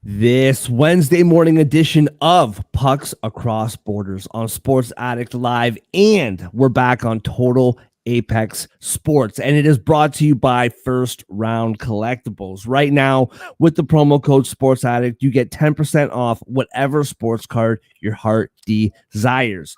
This Wednesday morning edition of Pucks Across Borders on Sports Addict Live, and we're back on Total Apex Sports, and it is brought to you by First Round Collectibles. Right now, with the promo code Sports Addict, you get 10% off whatever sports card your heart desires.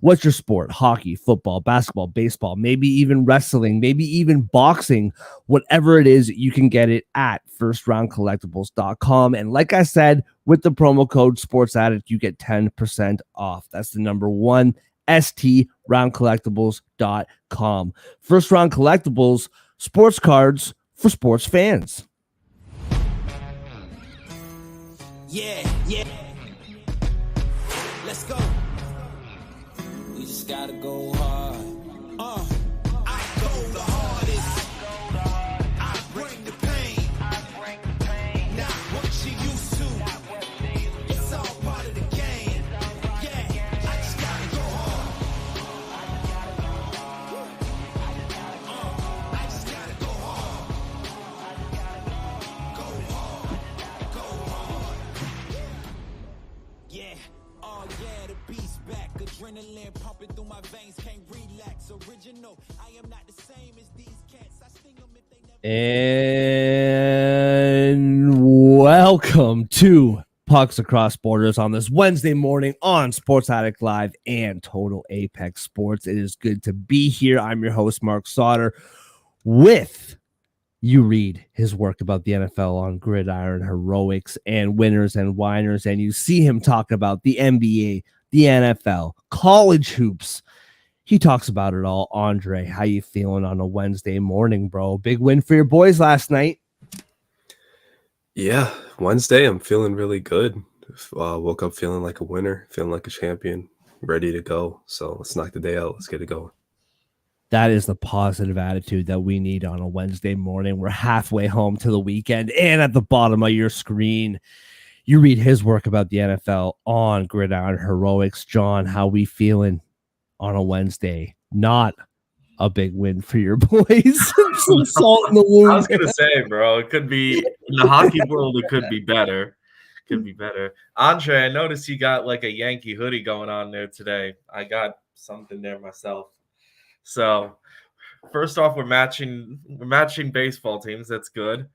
What's your sport? Hockey, football, basketball, baseball, maybe even wrestling, maybe even boxing. Whatever it is, you can get it at firstroundcollectibles.com. And like I said, with the promo code Sports Addict, you get 10% off. That's the number one, STRoundcollectibles.com. First Round Collectibles, sports cards for sports fans. Yeah. Let's go. We just gotta go hard. I go the hardest. I bring the pain. Not what you used to. It's all part of the game. Yeah, I just gotta go hard. I just gotta go hard. Go hard. Yeah. Oh yeah, the beast back. Adrenaline pumping through my veins, can't relax. Original, I am not the same as these cats. I sting them if they never. And welcome to Pucks Across Borders on this Wednesday morning on Sports Addict Live and Total Apex Sports. It is good to be here. I'm your host, Mark Sauter, with you read his work about the NFL on Gridiron Heroics and Winners and Whiners, and you see him talk about the NBA, the NFL, college hoops. He talks about it all. Andre, how you feeling on a Wednesday morning, bro? Big win for your boys last night. Yeah, Wednesday, I'm feeling really good. Woke up feeling like a winner, feeling like a champion, ready to go. So let's knock the day out. Let's get it going. That is the positive attitude that we need on a Wednesday morning. We're halfway home to the weekend, and at the bottom of your screen, you read his work about the NFL on Gridiron Heroics. John, how we feeling on a Wednesday? Not a big win for your boys. Some salt in the wound. I was gonna say, bro, it could be in the hockey world. It could be better. Could be better. Andre, I noticed you got like a Yankee hoodie going on there today. I got something there myself. So, first off, we're matching baseball teams. That's good.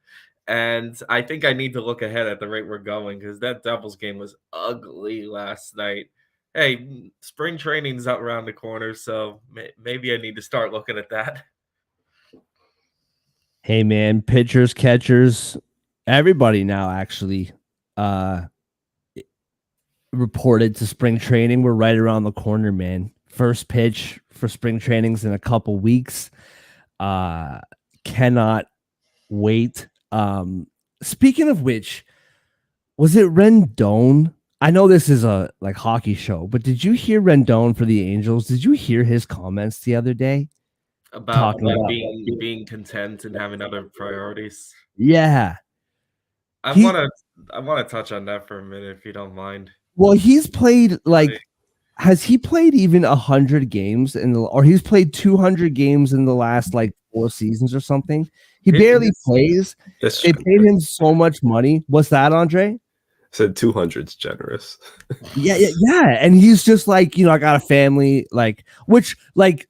And I think I need to look ahead at the rate we're going because that Devils game was ugly last night. Hey, spring training's out around the corner, so maybe I need to start looking at that. Hey, man, pitchers, catchers, everybody now actually reported to spring training. We're right around the corner, man. First pitch for spring trainings in a couple weeks. Cannot wait. Speaking of which, was it Rendon? I know this is a like hockey show, but did you hear Rendon for the Angels? Did you hear his comments the other day about being content and having other priorities? Yeah, I want to touch on that for a minute if you don't mind. Well, he's played has he played even 100 games or he's played 200 games in the last like 4 seasons or something? He barely plays. They paid him so much money. What's that, Andre? I said 200's generous. Yeah. And he's just like, I got a family,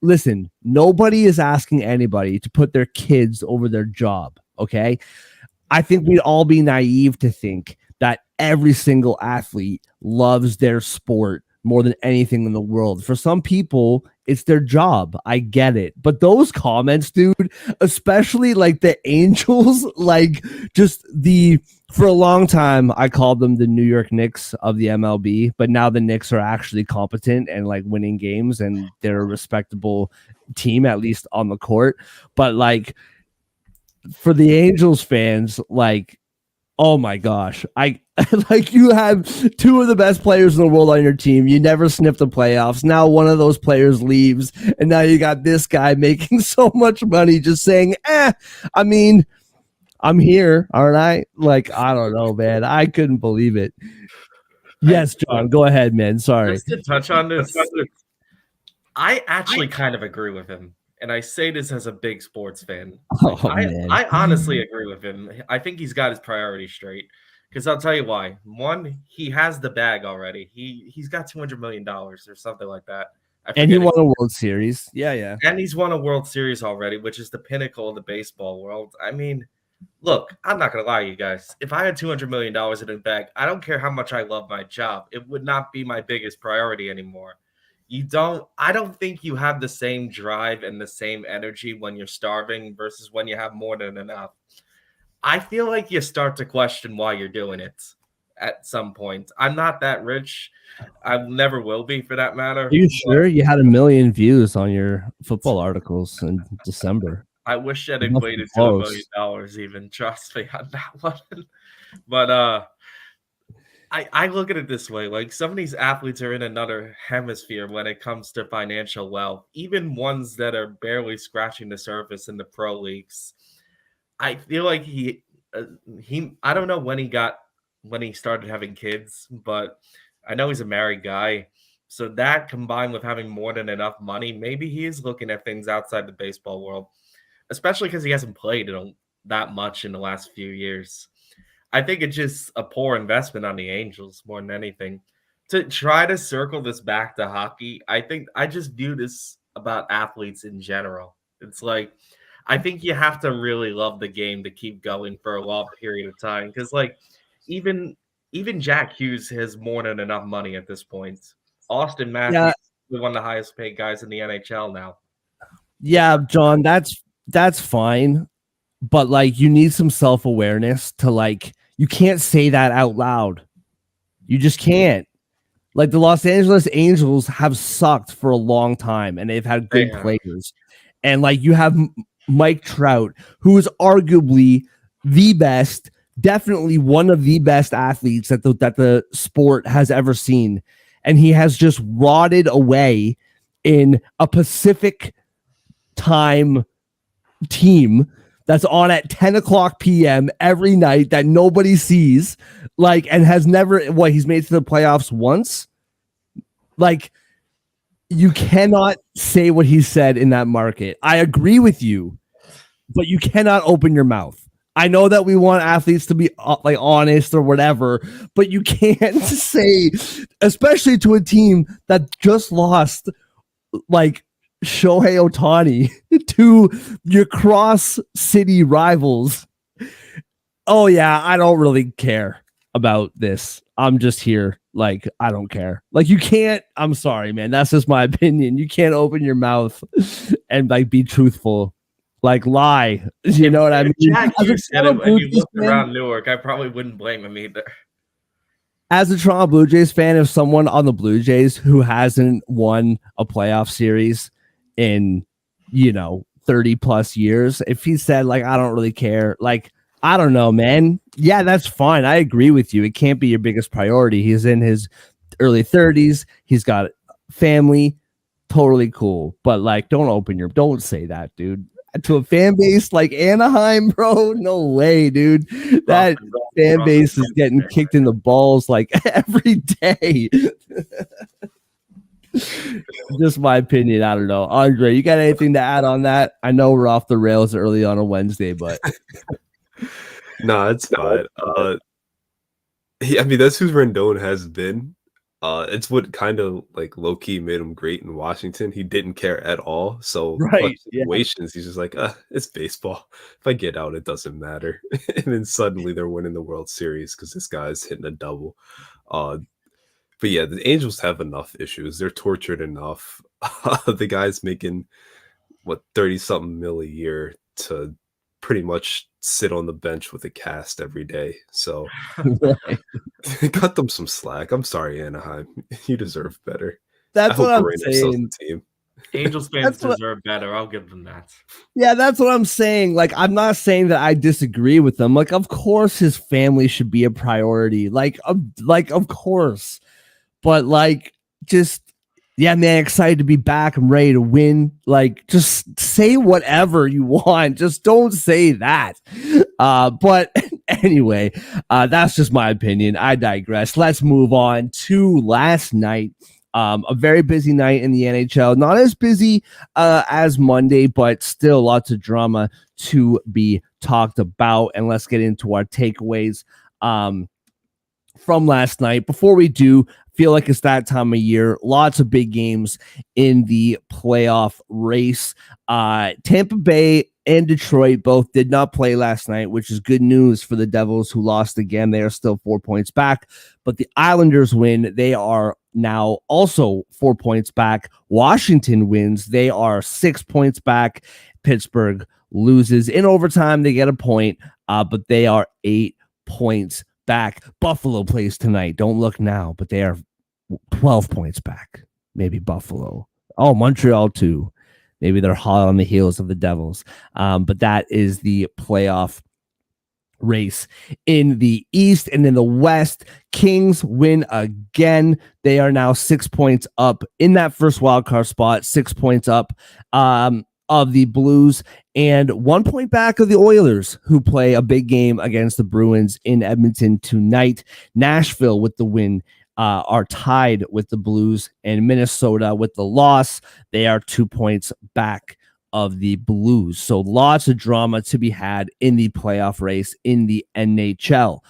listen, nobody is asking anybody to put their kids over their job. Okay. I think we'd all be naive to think that every single athlete loves their sport more than anything in the world. For some people, it's their job. I get it. But those comments, dude, especially like the Angels, for a long time, I called them the New York Knicks of the MLB, but now the Knicks are actually competent and like winning games and they're a respectable team, at least on the court. But for the Angels fans, oh my gosh, you have 2 of the best players in the world on your team. You never sniffed the playoffs. Now one of those players leaves, and now you got this guy making so much money just saying, I'm here, aren't I? I don't know, man. I couldn't believe it. Yes, John, go ahead, man. Sorry. Just to touch on this, I actually kind of agree with him. And I say this as a big sports fan. I honestly agree with him. I think he's got his priorities straight. Because I'll tell you why. One, he has the bag already. He's got $200 million or something like that. I And he forget. won a World Series. Yeah. And he's won a World Series already, which is the pinnacle of the baseball world. I mean, look, I'm not gonna lie to you guys. If I had $200 million in the bag, I don't care how much I love my job. It would not be my biggest priority anymore. I don't think you have the same drive and the same energy when you're starving versus when you have more than enough. I feel like you start to question why you're doing it at some point. I'm not that rich. I never will be for that matter. Are you sure? You had 1 million views on your football articles in December. I wish that It must be equated to $1 close. million even. Trust me on that one. But I look at it this way: like some of these athletes are in another hemisphere when it comes to financial wealth. Even ones that are barely scratching the surface in the pro leagues. I feel like he I don't know when he started having kids, but I know he's a married guy. So that combined with having more than enough money, maybe he is looking at things outside the baseball world, especially because he hasn't played that much in the last few years. I think it's just a poor investment on the Angels more than anything. To try to circle this back to hockey, I think I just view this about athletes in general. It's like I think you have to really love the game to keep going for a long period of time. Because like even even Jack Hughes has more than enough money at this point. Austin Yeah, Matthews is one of the highest paid guys in the NHL now. yeah, John, that's fine. But like you need some self-awareness to like you can't say that out loud. You just can't. Like the Los Angeles Angels have sucked for a long time and they've had They good have. players. And like you have Mike Trout, who is arguably the best, definitely one of the best athletes that the sport has ever seen. And he has just rotted away in a Pacific time team that's on at 10 o'clock p.m. every night that nobody sees, like, and has never, he's made to the playoffs once. Like, you cannot say what he said in that market. I agree with you, but you cannot open your mouth. I know that we want athletes to be like honest or whatever, but you can't say, especially to a team that just lost like Shohei Ohtani to your cross city rivals. Oh yeah, I don't really care about this. I'm just here. Like, I don't care. Like, you can't. I'm sorry, man. That's just my opinion. You can't open your mouth and like be truthful. Like, lie. You know what I mean? Jack Hughes said it when you Jays looked fan, around Newark. I probably wouldn't blame him either. as a Toronto Blue Jays fan, if someone on the Blue Jays who hasn't won a playoff series in 30 plus years, if he said like I don't really care, like I don't know, man. Yeah, that's fine. I agree with you. It can't be your biggest priority. He's in his early 30s. He's got family. Totally cool. But like don't say that, dude. To a fan base like Anaheim, bro. No way, dude. That fan base is getting kicked in the balls like every day. Just my opinion. I don't know. Andre, you got anything to add on that? I know we're off the rails early on a Wednesday, but No, it's fine. I mean, that's who Rendon has been. It's what kind of like low key made him great in Washington. He didn't care at all. So right, situations, he's just like, it's baseball. If I get out, it doesn't matter. And then suddenly they're winning the World Series because this guy's hitting a double. But yeah, the Angels have enough issues. They're tortured enough. The guy's making 30 something mil a year to pretty much sit on the bench with a cast every day. So cut them some slack. I'm sorry, Anaheim. You deserve better. That's what I'm saying. saying. Angels fans deserve better. I'll give them that. Yeah, that's what I'm saying. Like, I'm not saying that I disagree with them. Like, of course, his family should be a priority. Like, of course. But like, just yeah, man, excited to be back. I'm ready to win. Like, just say whatever you want. Just don't say that. But anyway, that's just my opinion. I digress. Let's move on to last night. A very busy night in the NHL. Not as busy as Monday, but still lots of drama to be talked about. And let's get into our takeaways. from last night. Before we do, feel like it's that time of year. Lots of big games in the playoff race. Tampa Bay and Detroit both did not play last night, which is good news for the Devils, who lost again. They are still 4 points back, but the Islanders win. They are now also 4 points back. Washington wins. They are 6 points back. Pittsburgh loses in overtime. They get a point, but they are 8 points back. Buffalo plays tonight. Don't look now, but they are 12 points back. Maybe Buffalo. Oh, Montreal too. Maybe they're hot on the heels of the Devils. But that is the playoff race in the East. And in the West, Kings win again. They are now 6 points up in that first wild card spot, 6 points up of the Blues, and 1 point back of the Oilers, who play a big game against the Bruins in Edmonton tonight. Nashville with the win are tied with the Blues, and Minnesota with the loss. They are 2 points back of the Blues. So lots of drama to be had in the playoff race in the NHL.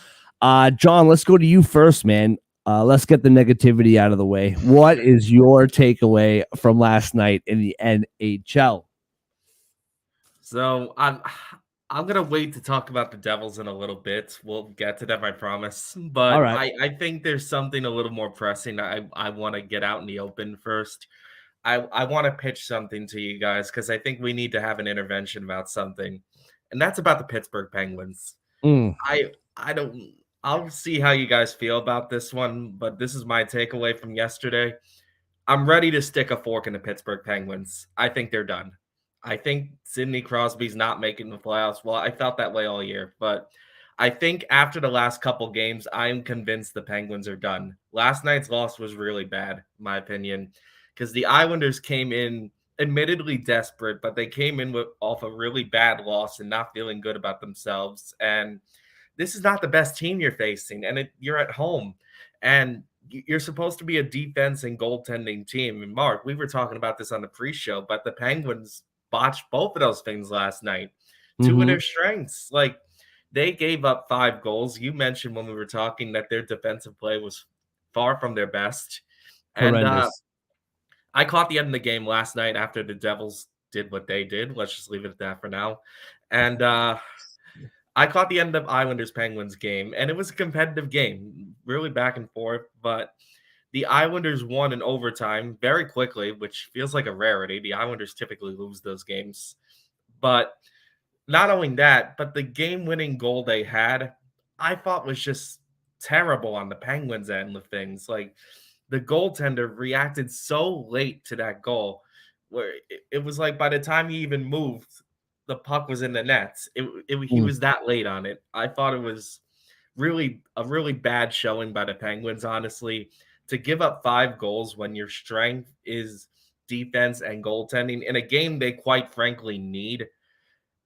John, let's go to you first, man. Let's get the negativity out of the way. What is your takeaway from last night in the NHL? So I'm gonna wait to talk about the Devils in a little bit. We'll get to them, I promise. But All right. I think there's something a little more pressing. I want to get out in the open first. I want to pitch something to you guys because I think we need to have an intervention about something, and that's about the Pittsburgh Penguins. I don't. I'll see how you guys feel about this one, but this is my takeaway from yesterday. I'm ready to stick a fork in the Pittsburgh Penguins. I think they're done. I think Sidney Crosby's not making the playoffs. Well, I felt that way all year, but I think after the last couple games, I'm convinced the Penguins are done. Last night's loss was really bad, in my opinion, because the Islanders came in admittedly desperate, but they came in off a really bad loss and not feeling good about themselves. And this is not the best team you're facing, and you're at home, and you're supposed to be a defense and goaltending team. And Mark, we were talking about this on the pre-show, but the Penguins botched both of those things last night. Two of their strengths, like they gave up 5 goals. You mentioned when we were talking that their defensive play was far from their best, and I caught the end of the game last night after the Devils did what they did. Let's just leave it at that for now. And I caught the end of Islanders Penguins game, and it was a competitive game, really back and forth. But the Islanders won in overtime very quickly, which feels like a rarity. The Islanders typically lose those games. But not only that, but the game-winning goal they had, I thought was just terrible on the Penguins end of things. Like the goaltender reacted so late to that goal, where it was like by the time he even moved, the puck was in the nets. He was that late on it. I thought it was really a really bad showing by the Penguins, honestly, to give up 5 goals when your strength is defense and goaltending in a game they quite frankly need.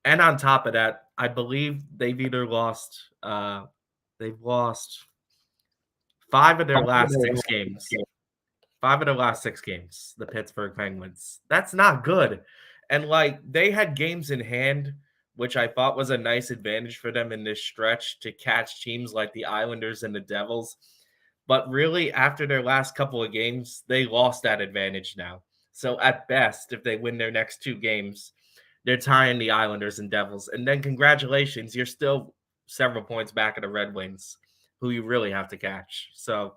And on top of that, I believe they've lost 5 of their last 6 games. 5 of their last 6 games, the Pittsburgh Penguins. That's not good. And like they had games in hand, which I thought was a nice advantage for them in this stretch to catch teams like the Islanders and the Devils. But really, after their last couple of games, they lost that advantage now. So at best, if they win their next 2 games, they're tying the Islanders and Devils. And then congratulations, you're still several points back of the Red Wings, who you really have to catch. So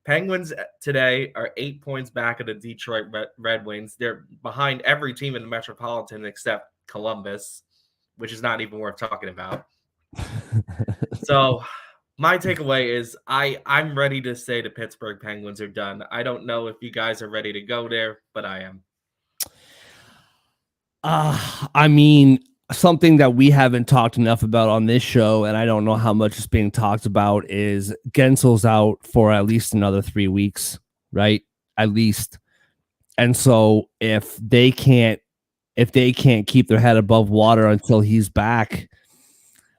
Penguins today are 8 points back of the Detroit Red Wings. They're behind every team in the Metropolitan except Columbus, which is not even worth talking about. So my takeaway is I'm ready to say the Pittsburgh Penguins are done. I don't know if you guys are ready to go there, but I am. I mean, something that we haven't talked enough about on this show, and I don't know how much is being talked about, is Gensel's out for at least another 3 weeks, right? At least. And so if they can't keep their head above water until he's back,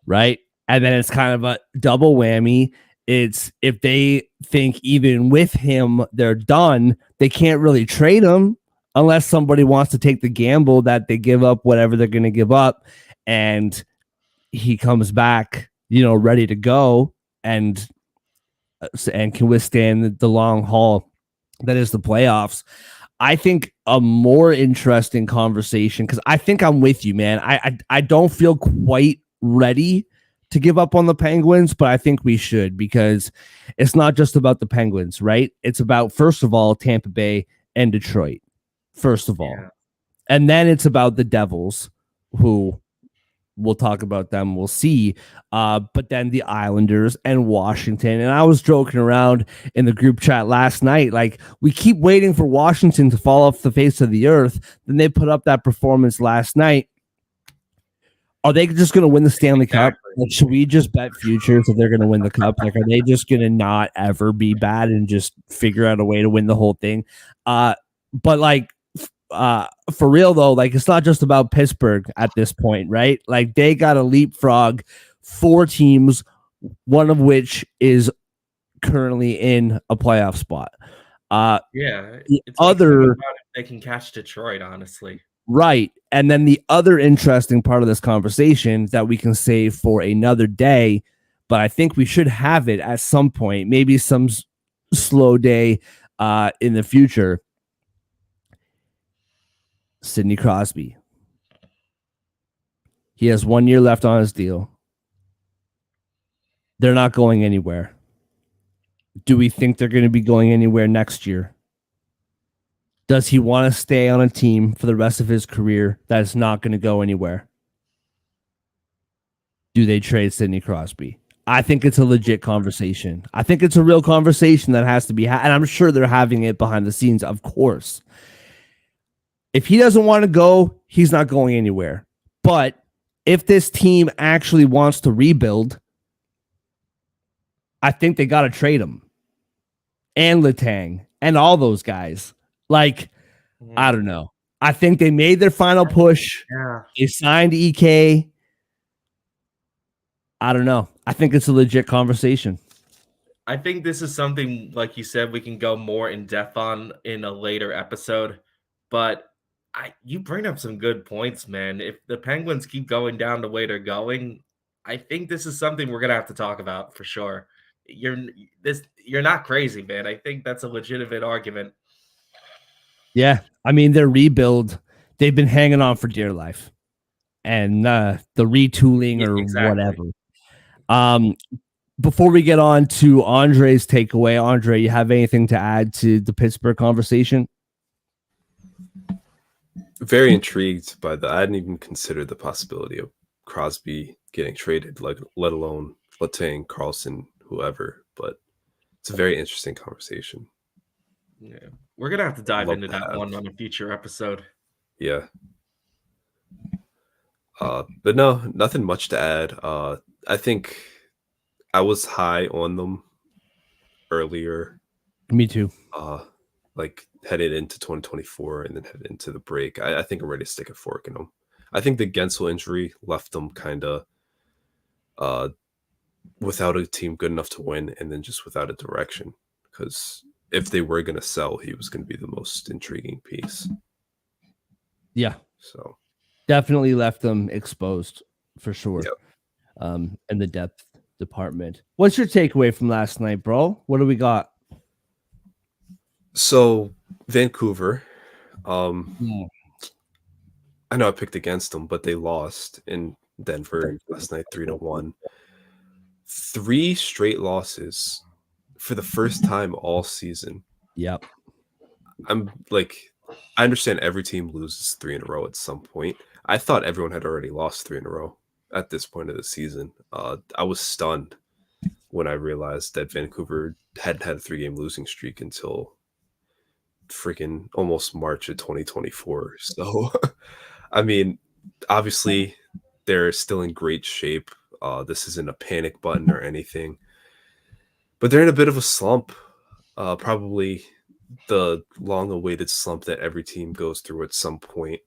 right? And then it's kind of a double whammy. It's if they think even with him they're done, they can't really trade him unless somebody wants to take the gamble that they give up whatever they're going to give up, and he comes back, ready to go. And and can withstand the long haul that is the playoffs. I think a more interesting conversation, because I think I'm with you, man. I don't feel quite ready to give up on the Penguins, but I think we should, because it's not just about the Penguins, right? It's about, first of all, Tampa Bay and Detroit, first of all. Yeah. And then it's about the Devils, who we'll talk about them. We'll see. But then the Islanders and Washington. And I was joking around in the group chat last night. Like, we keep waiting for Washington to fall off the face of the earth. Then they put up that performance last night. Are they just going to win the Stanley Cup? Like, should we just bet futures that they're going to win the Cup? Like, are they just going to not ever be bad and just figure out a way to win the whole thing? But like, for real though, like, it's not just about Pittsburgh at this point, right? Like, they got to leapfrog 4 teams, one of which is currently in a playoff spot. Yeah, The it's like other about if they can catch Detroit, honestly. Right. And then the other interesting part of this conversation that we can save for another day, but I think we should have it at some point, maybe some slow day in the future. Sidney Crosby. He has 1 year left on his deal. They're not going anywhere. Do we think they're going to be going anywhere next year? Does he want to stay on a team for the rest of his career that is not going to go anywhere? Do they trade Sidney Crosby? I think it's a legit conversation. I think it's a real conversation that has to be had, and I'm sure they're having it behind the scenes, of course. If he doesn't want to go, he's not going anywhere. But if this team actually wants to rebuild, I think they got to trade him and Letang and all those guys. Like, I don't know. I think they made their final push. Yeah. They signed EK. I don't know. I think it's a legit conversation. I think this is something, like you said, we can go more in depth on in a later episode. But you bring up some good points, man. If the Penguins keep going down the way they're going, I think this is something we're gonna have to talk about for sure. You're not crazy, man. I think that's a legitimate argument. Yeah. I mean, their rebuild, they've been hanging on for dear life. And the retooling or Exactly. whatever. Before we get on to Andre's takeaway, Andre, you have anything to add to the Pittsburgh conversation? Very intrigued by that. I hadn't even considered the possibility of Crosby getting traded, like, let alone Letang, Carlson, whoever. But it's a very interesting conversation. Yeah, we're gonna have to dive Love into to that have. one on a future episode. Yeah. But no, nothing much to add. I think I was high on them earlier, Me too. like headed into 2024 and then headed into the break. I think I'm ready to stick a fork in them. I think the Gensel injury left them kind of without a team good enough to win, and then just without a direction. Because if they were going to sell, he was going to be the most intriguing piece. Yeah. So Definitely left them exposed for sure. Yep. In the depth department. What's your takeaway from last night, bro? What do we got? So Vancouver, I know I picked against them, but they lost in Denver last night 3-1. 3 straight losses for the first time all season. Yep. I'm like, I understand every team loses 3 in a row at some point. I thought everyone had already lost 3 in a row at this point of the season. I was stunned when I realized that Vancouver hadn't had a 3-game losing streak until freaking almost March of 2024. So, I mean, obviously they're still in great shape. This isn't a panic button or anything, but they're in a bit of a slump. Probably the long-awaited slump that every team goes through at some point.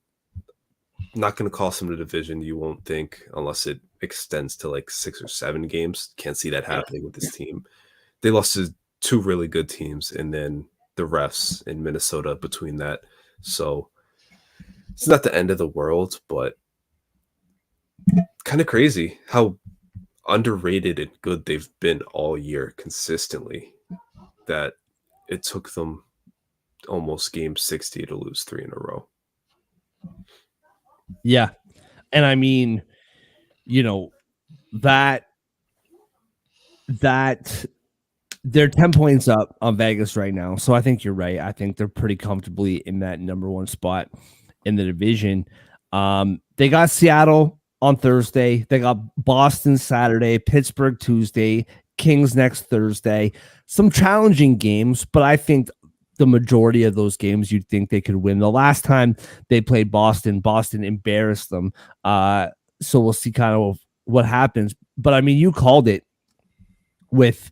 Not going to cost them the division, you won't think, unless it extends to like 6 or 7 games. Can't see that happening with this team. They lost to 2 really good teams, and then the refs in Minnesota between that. So it's not the end of the world, but kind of crazy how underrated and good they've been all year consistently, that it took them almost game 60 to lose 3 in a row. Yeah. And I mean, that they're 10 points up on Vegas right now. So I think you're right. I think they're pretty comfortably in that number 1 spot in the division. They got Seattle on Thursday. They got Boston Saturday, Pittsburgh Tuesday, Kings next Thursday. Some challenging games, but I think the majority of those games you'd think they could win. The last time they played Boston embarrassed them. So we'll see kind of what happens. But I mean, you called it with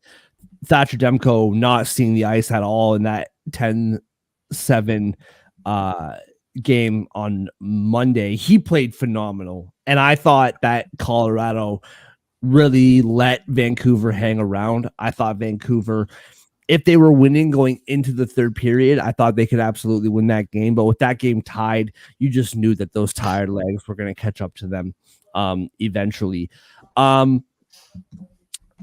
Thatcher Demko not seeing the ice at all in that 10-7 game on Monday. He played phenomenal. And I thought that Colorado really let Vancouver hang around. I thought Vancouver, if they were winning going into the third period, I thought they could absolutely win that game. But with that game tied, you just knew that those tired legs were going to catch up to them eventually. My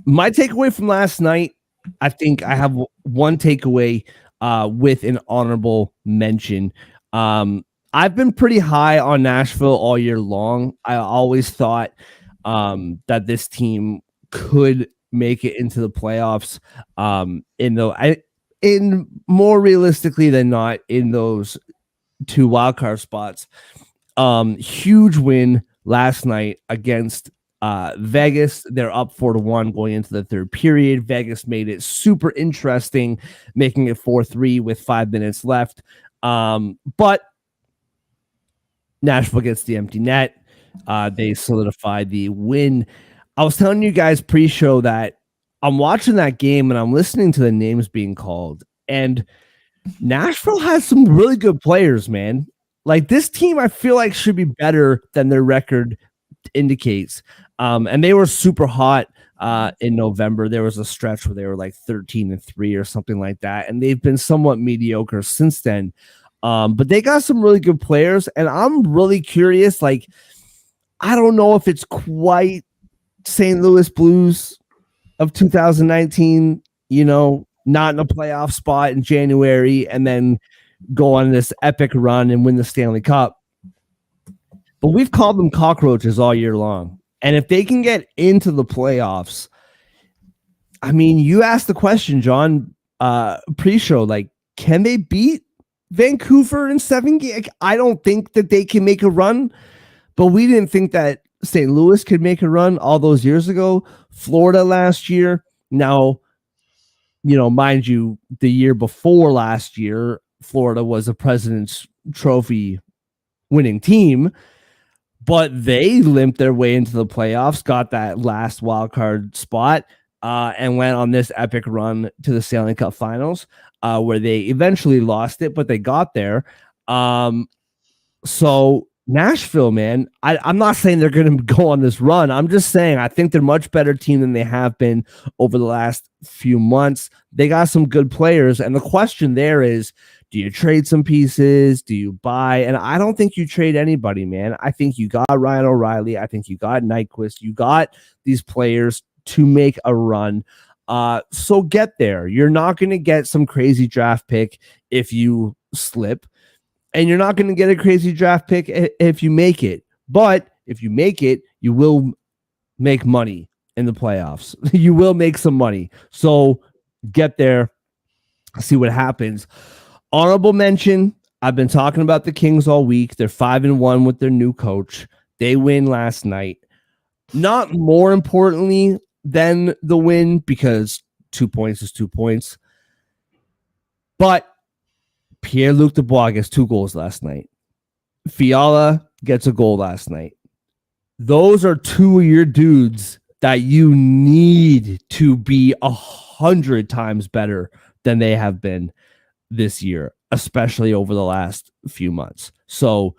takeaway from last night, I think I have one takeaway with an honorable mention. I've been pretty high on Nashville all year long. I always thought that this team could make it into the playoffs. In more realistically than not in those 2 wildcard spots. Huge win last night against Vegas. They're up 4-1 going into the third period. Vegas made it super interesting, making it 4-3 with 5 minutes left. But Nashville gets the empty net. They solidified the win. I was telling you guys pre-show that I'm watching that game and I'm listening to the names being called. And Nashville has some really good players, man. Like, this team, I feel like should be better than their record indicates. And they were super hot in November. There was a stretch where they were like 13-3 or something like that. And they've been somewhat mediocre since then. But they got some really good players. And I'm really curious. Like, I don't know if it's quite St. Louis Blues of 2019, not in a playoff spot in January and then go on this epic run and win the Stanley Cup. But we've called them cockroaches all year long. And if they can get into the playoffs, I mean, you asked the question, John, pre-show, like, can they beat Vancouver in 7 games? I don't think that they can make a run, but we didn't think that St. Louis could make a run all those years ago. Florida last year. Now, mind you, the year before last year, Florida was a President's Trophy winning team, but they limped their way into the playoffs, got that last wild card spot, and went on this epic run to the Stanley Cup Finals, where they eventually lost it, but they got there. So Nashville, man, I'm not saying they're going to go on this run. I'm just saying I think they're a much better team than they have been over the last few months. They got some good players, and the question there is, do you trade some pieces? Do you buy? And I don't think you trade anybody, man. I think you got Ryan O'Reilly. I think you got Nyquist. You got these players to make a run. So get there. You're not going to get some crazy draft pick if you slip. And you're not going to get a crazy draft pick if you make it. But if you make it, you will make money in the playoffs. You will make some money. So get there, see what happens. Honorable mention, I've been talking about the Kings all week. They're 5-1 with their new coach. They win last night. Not more importantly than the win, because 2 points is 2 points. But Pierre-Luc Dubois gets 2 goals last night. Fiala gets a goal last night. Those are 2 of your dudes that you need to be 100 times better than they have been this year, especially over the last few months. So,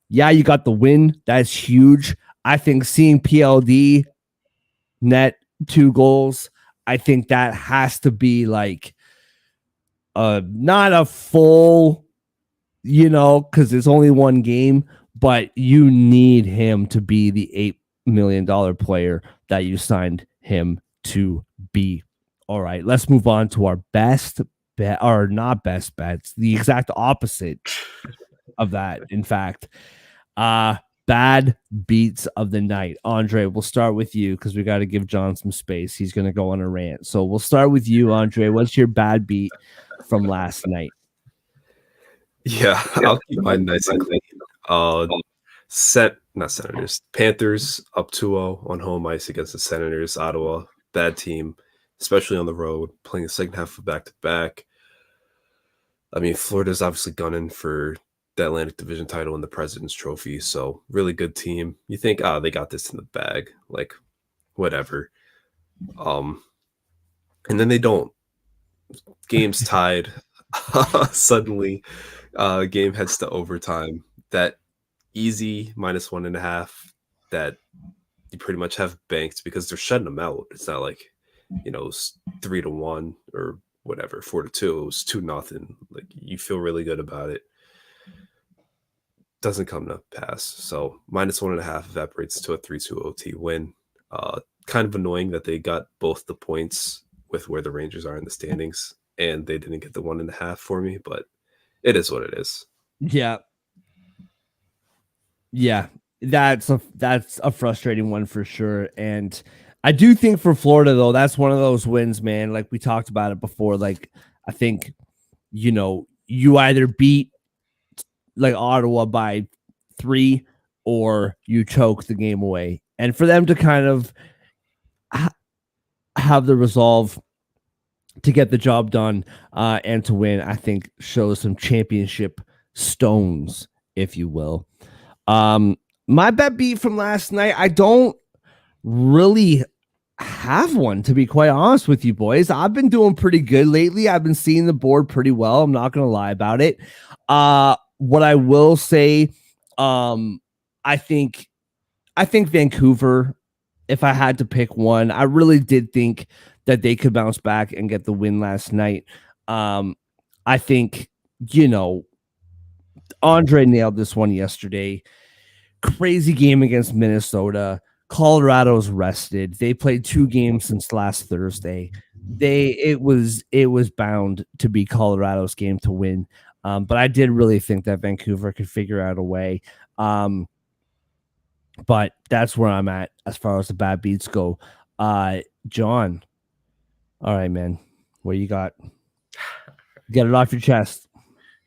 yeah, you got the win. That's huge. I think seeing PLD net 2 goals, I think that has to be like not a full, because it's only 1 game, but you need him to be the million player that you signed him to be. All right, let's move on to our best bet, or not best bets, the exact opposite of that. In fact, bad beats of the night. Andre, we'll start with you because we got to give John some space. He's going to go on a rant. So we'll start with you, Andre. What's your bad beat from last night? Yeah, I'll keep mine nice and clean. Not Senators. Panthers up 2-0 on home ice against the Senators. Ottawa, bad team, especially on the road, playing the second half of back-to-back. I mean, Florida's obviously gunning for the Atlantic Division title and the President's Trophy, so really good team. You think, they got this in the bag, like whatever. And then they don't. Game's tied. Suddenly, game heads to overtime. That easy -1.5 that you pretty much have banked because they're shutting them out. It's not like, it's 3-1 or whatever, 4-2. It was 2-0. Like, you feel really good about it. Doesn't come to pass. So -1.5 evaporates to a 3-2 OT win. Kind of annoying that they got both the points with where the Rangers are in the standings, and they didn't get the 1.5 for me, but it is what it is. Yeah. That's a frustrating one for sure. And I do think for Florida, though, that's one of those wins, man. Like we talked about it before. Like, I think, you either beat like Ottawa by 3 or you choke the game away. And for them to kind of have the resolve to get the job done and to win, I think shows some championship stones, if you will. My bet beat from last night, I don't really have one, to be quite honest with you boys. I've been doing pretty good lately. I've been seeing the board pretty well. I'm not going to lie about it. What I will say, I think Vancouver, if I had to pick one, I really did think that they could bounce back and get the win last night. I think, Andre nailed this one yesterday. Crazy game against Minnesota. Colorado's rested. They played 2 games since last Thursday. It was bound to be Colorado's game to win. But I did really think that Vancouver could figure out a way. But that's where I'm at as far as the bad beats go. John. All right, man. What you got? Get it off your chest.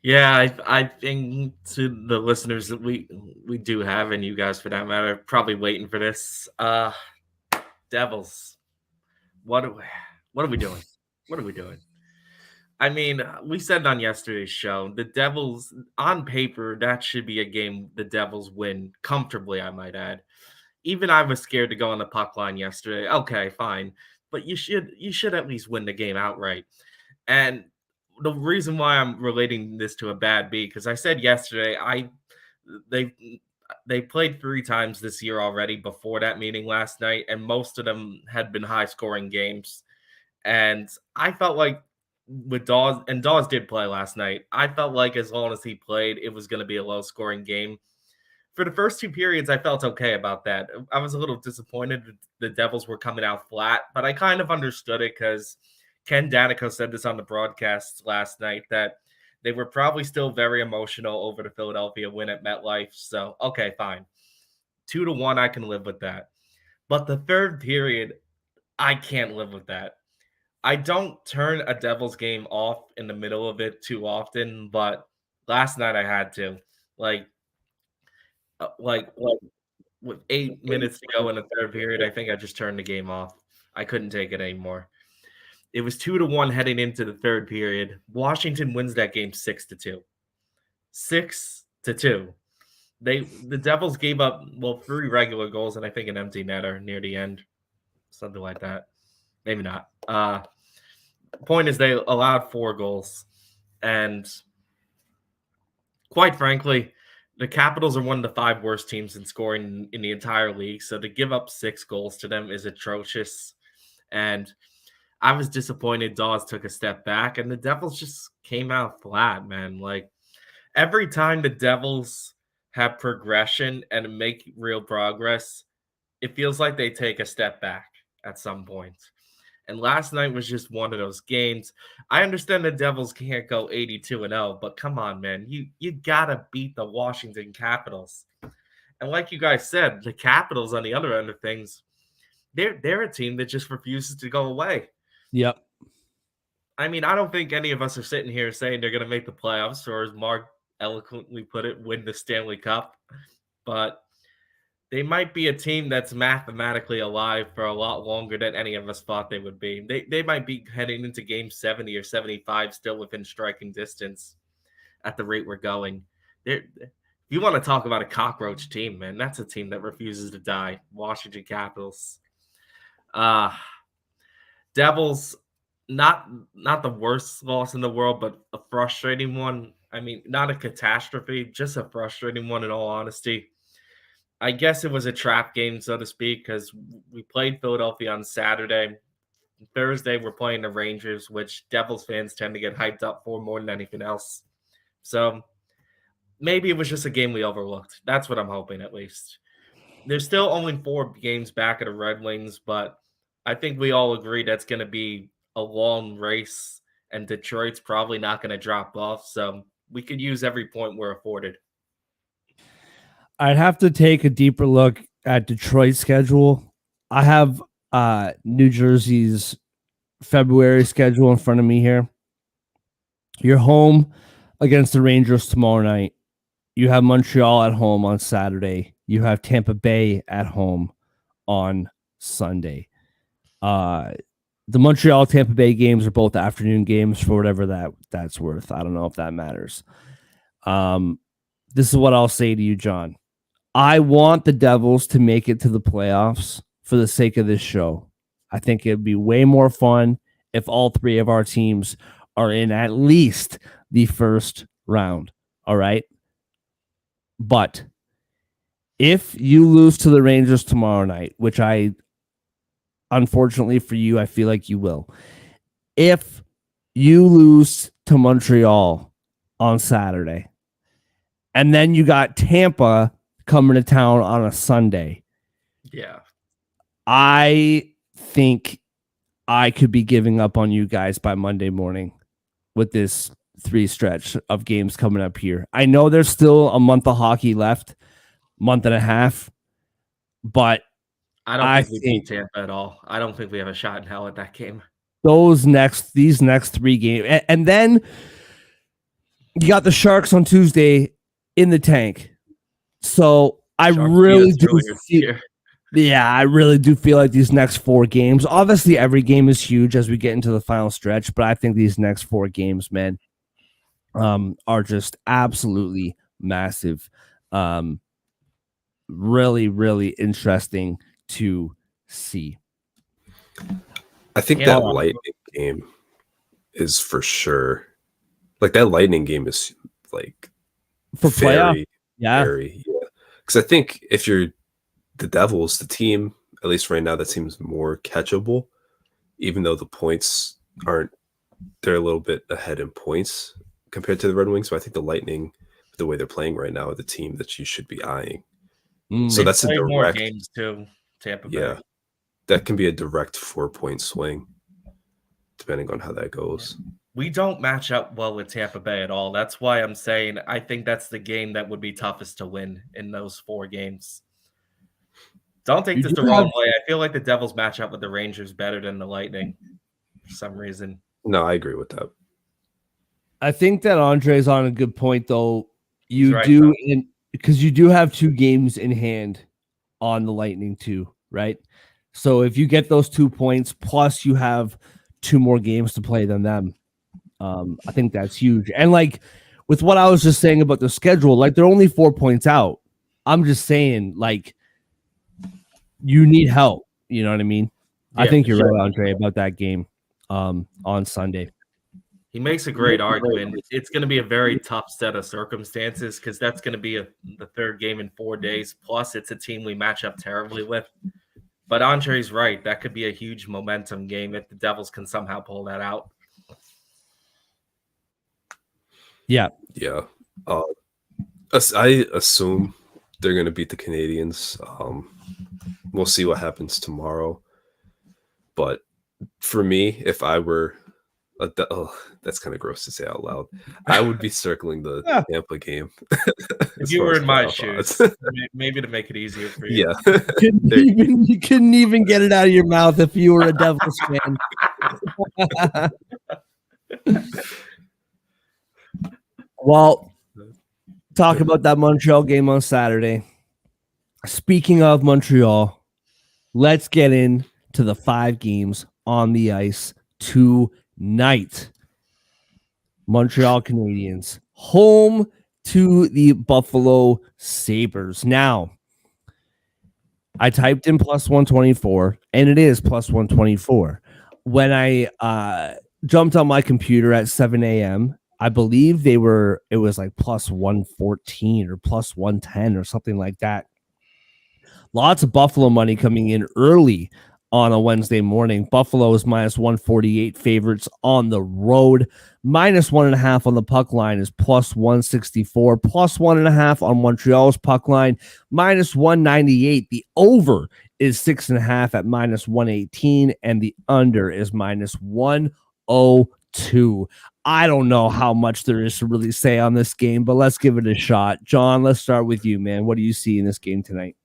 Yeah, I think to the listeners that we do have, and you guys for that matter, probably waiting for this. Devils, what are we doing? What are we doing? I mean, we said on yesterday's show, the Devils, on paper, that should be a game the Devils win comfortably, I might add. Even I was scared to go on the puck line yesterday. Okay, fine. But you should at least win the game outright. And the reason why I'm relating this to a bad beat, because I said yesterday, they played 3 times this year already before that meeting last night, and most of them had been high-scoring games. And I felt like with Dawes, and Dawes did play last night, I felt like as long as he played, it was going to be a low-scoring game. For the first 2 periods, I felt okay about that. I was a little disappointed the Devils were coming out flat, but I kind of understood it because Ken Danico said this on the broadcast last night that they were probably still very emotional over the Philadelphia win at MetLife. So, okay, fine. 2-1, I can live with that. But the third period, I can't live with that. I don't turn a Devils game off in the middle of it too often, but last night I had to. Like with 8 minutes to go in the third period, I think I just turned the game off. I couldn't take it anymore. It was 2-1 heading into the third period. Washington wins that game 6-2. 6-2. The Devils gave up 3 regular goals and I think an empty netter near the end, something like that. Maybe not. Point is, they allowed 4 goals, and quite frankly, the Capitals are one of the 5 worst teams in scoring in the entire league. So to give up 6 goals to them is atrocious, and I was disappointed Dawes took a step back, and the Devils just came out flat, man. Like, every time the Devils have progression and make real progress, it feels like they take a step back at some point. And last night was just one of those games. I understand the Devils can't go 82-0, but come on, man. You gotta beat the Washington Capitals. And like you guys said, the Capitals on the other end of things, they're a team that just refuses to go away. Yep. I mean, I don't think any of us are sitting here saying they're gonna make the playoffs, or as Mark eloquently put it, win the Stanley Cup. But they might be a team that's mathematically alive for a lot longer than any of us thought they would be. They might be heading into game 70 or 75 still within striking distance at the rate we're going. If you want to talk about a cockroach team, man, that's a team that refuses to die. Washington Capitals. Devils, not the worst loss in the world, but a frustrating one. I mean, not a catastrophe, just a frustrating one in all honesty. I guess it was a trap game, so to speak, because we played Philadelphia on Saturday. Thursday, we're playing the Rangers, which Devils fans tend to get hyped up for more than anything else. So maybe it was just a game we overlooked. That's what I'm hoping, at least. There's still only 4 games back of the Red Wings, but I think we all agree that's going to be a long race, and Detroit's probably not going to drop off. So we could use every point we're afforded. I'd have to take a deeper look at Detroit's schedule. I have New Jersey's February schedule in front of me here. You're home against the Rangers tomorrow night. You have Montreal at home on Saturday. You have Tampa Bay at home on Sunday. The Montreal Tampa Bay games are both afternoon games for whatever that's worth. I don't know if that matters. This is what I'll say to you, John. I want the Devils to make it to the playoffs for the sake of this show. I think it'd be way more fun if all 3 of our teams are in at least the first round. All right. But if you lose to the Rangers tomorrow night, which unfortunately for you, I feel like you will. If you lose to Montreal on Saturday, and then you got Tampa coming to town on a Sunday. Yeah. I think I could be giving up on you guys by Monday morning with this 3 stretch of games coming up here. I know there's still a month of hockey left, month and a half, but I don't think we beat Tampa at all. I don't think we have a shot in hell at that game. These next 3 games. And then you got the Sharks on Tuesday in the tank. So I really do feel like these next 4 games, obviously every game is huge as we get into the final stretch, but I think these next 4 games, man, are just absolutely massive. Really, really interesting to see. I think that Lightning game is for sure. Like that Lightning game is like for playoff. Very. Because I think if you're the Devils, the team, at least right now, that seems more catchable, even though the points aren't, they're a little bit ahead in points compared to the Red Wings. So I think the Lightning, the way they're playing right now, are the team that you should be eyeing. So that's a direct more games too. Tampa Bay. Yeah, that can be a direct 4-point swing, depending on how that goes. We don't match up well with Tampa Bay at all. That's why I'm saying I think that's the game that would be toughest to win in those 4 games. Don't take this the wrong way. I feel like the Devils match up with the Rangers better than the Lightning for some reason. No, I agree with that. I think that Andre's on a good point, though. Because you do have 2 games in hand on the Lightning too, right? So if you get those 2 points, plus you have 2 more games to play than them, I think that's huge. And like with what I was just saying about the schedule, like they're only 4 points out. I'm just saying, like, you need help. You know what I mean? Yeah, I think you're right, Andre, about that game on Sunday. He makes a great argument. It's going to be a very tough set of circumstances because that's going to be the 3rd game in 4 days. Plus, it's a team we match up terribly with. But Andre's right. That could be a huge momentum game if the Devils can somehow pull that out. Yeah. Yeah. I assume they're going to beat the Canadians. We'll see what happens tomorrow. But for me, if I were that's kind of gross to say out loud. I would be circling the Yeah. Tampa game If as you far were as in my playoff shoes, odds. maybe to make it easier for you. Yeah. You couldn't even get it out of your mouth if you were a Devils fan. Well, talk about that Montreal game on Saturday. Speaking of Montreal, let's get into the 5 games on the ice tonight. Montreal Canadiens home to the Buffalo Sabres. Now, I typed in plus 124, and it is plus 124. When I jumped on my computer at 7 a.m., I believe it was like plus 114 or plus 110 or something like that. Lots of Buffalo money coming in early on a Wednesday morning. Buffalo is minus 148 favorites on the road. Minus 1.5 on the puck line is plus 164. Plus 1.5 on Montreal's puck line. Minus 198. The over is 6.5 at minus 118. And the under is minus 102. I don't know how much there is to really say on this game, but let's give it a shot. John, let's start with you, man. What do you see in this game tonight?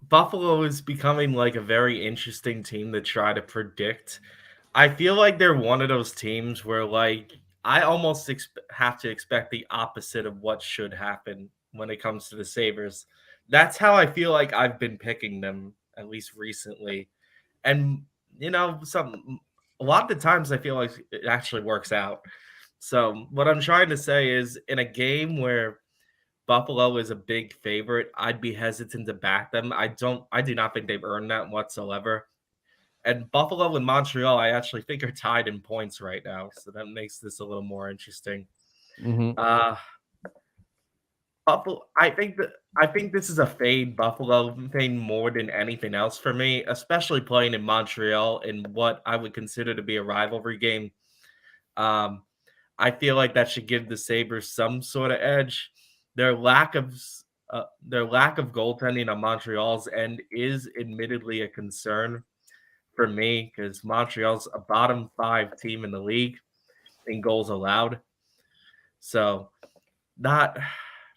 Buffalo is becoming like a very interesting team to try to predict. I feel like they're one of those teams where like I almost have to expect the opposite of what should happen when it comes to the Sabres. That's how I feel like I've been picking them at least recently. And a lot of the times I feel like it actually works out. So what I'm trying to say is in a game where Buffalo is a big favorite, I'd be hesitant to back them. I do not think they've earned that whatsoever. And Buffalo and Montreal, I actually think are tied in points right now. So that makes this a little more interesting. Mm-hmm. Buffalo, I think this is a fade Buffalo fade more than anything else for me, especially playing in Montreal in what I would consider to be a rivalry game. Um, I feel like that should give the Sabres some sort of edge. Their lack of goaltending on Montreal's end is admittedly a concern for me because Montreal's a bottom 5 team in the league in goals allowed. So not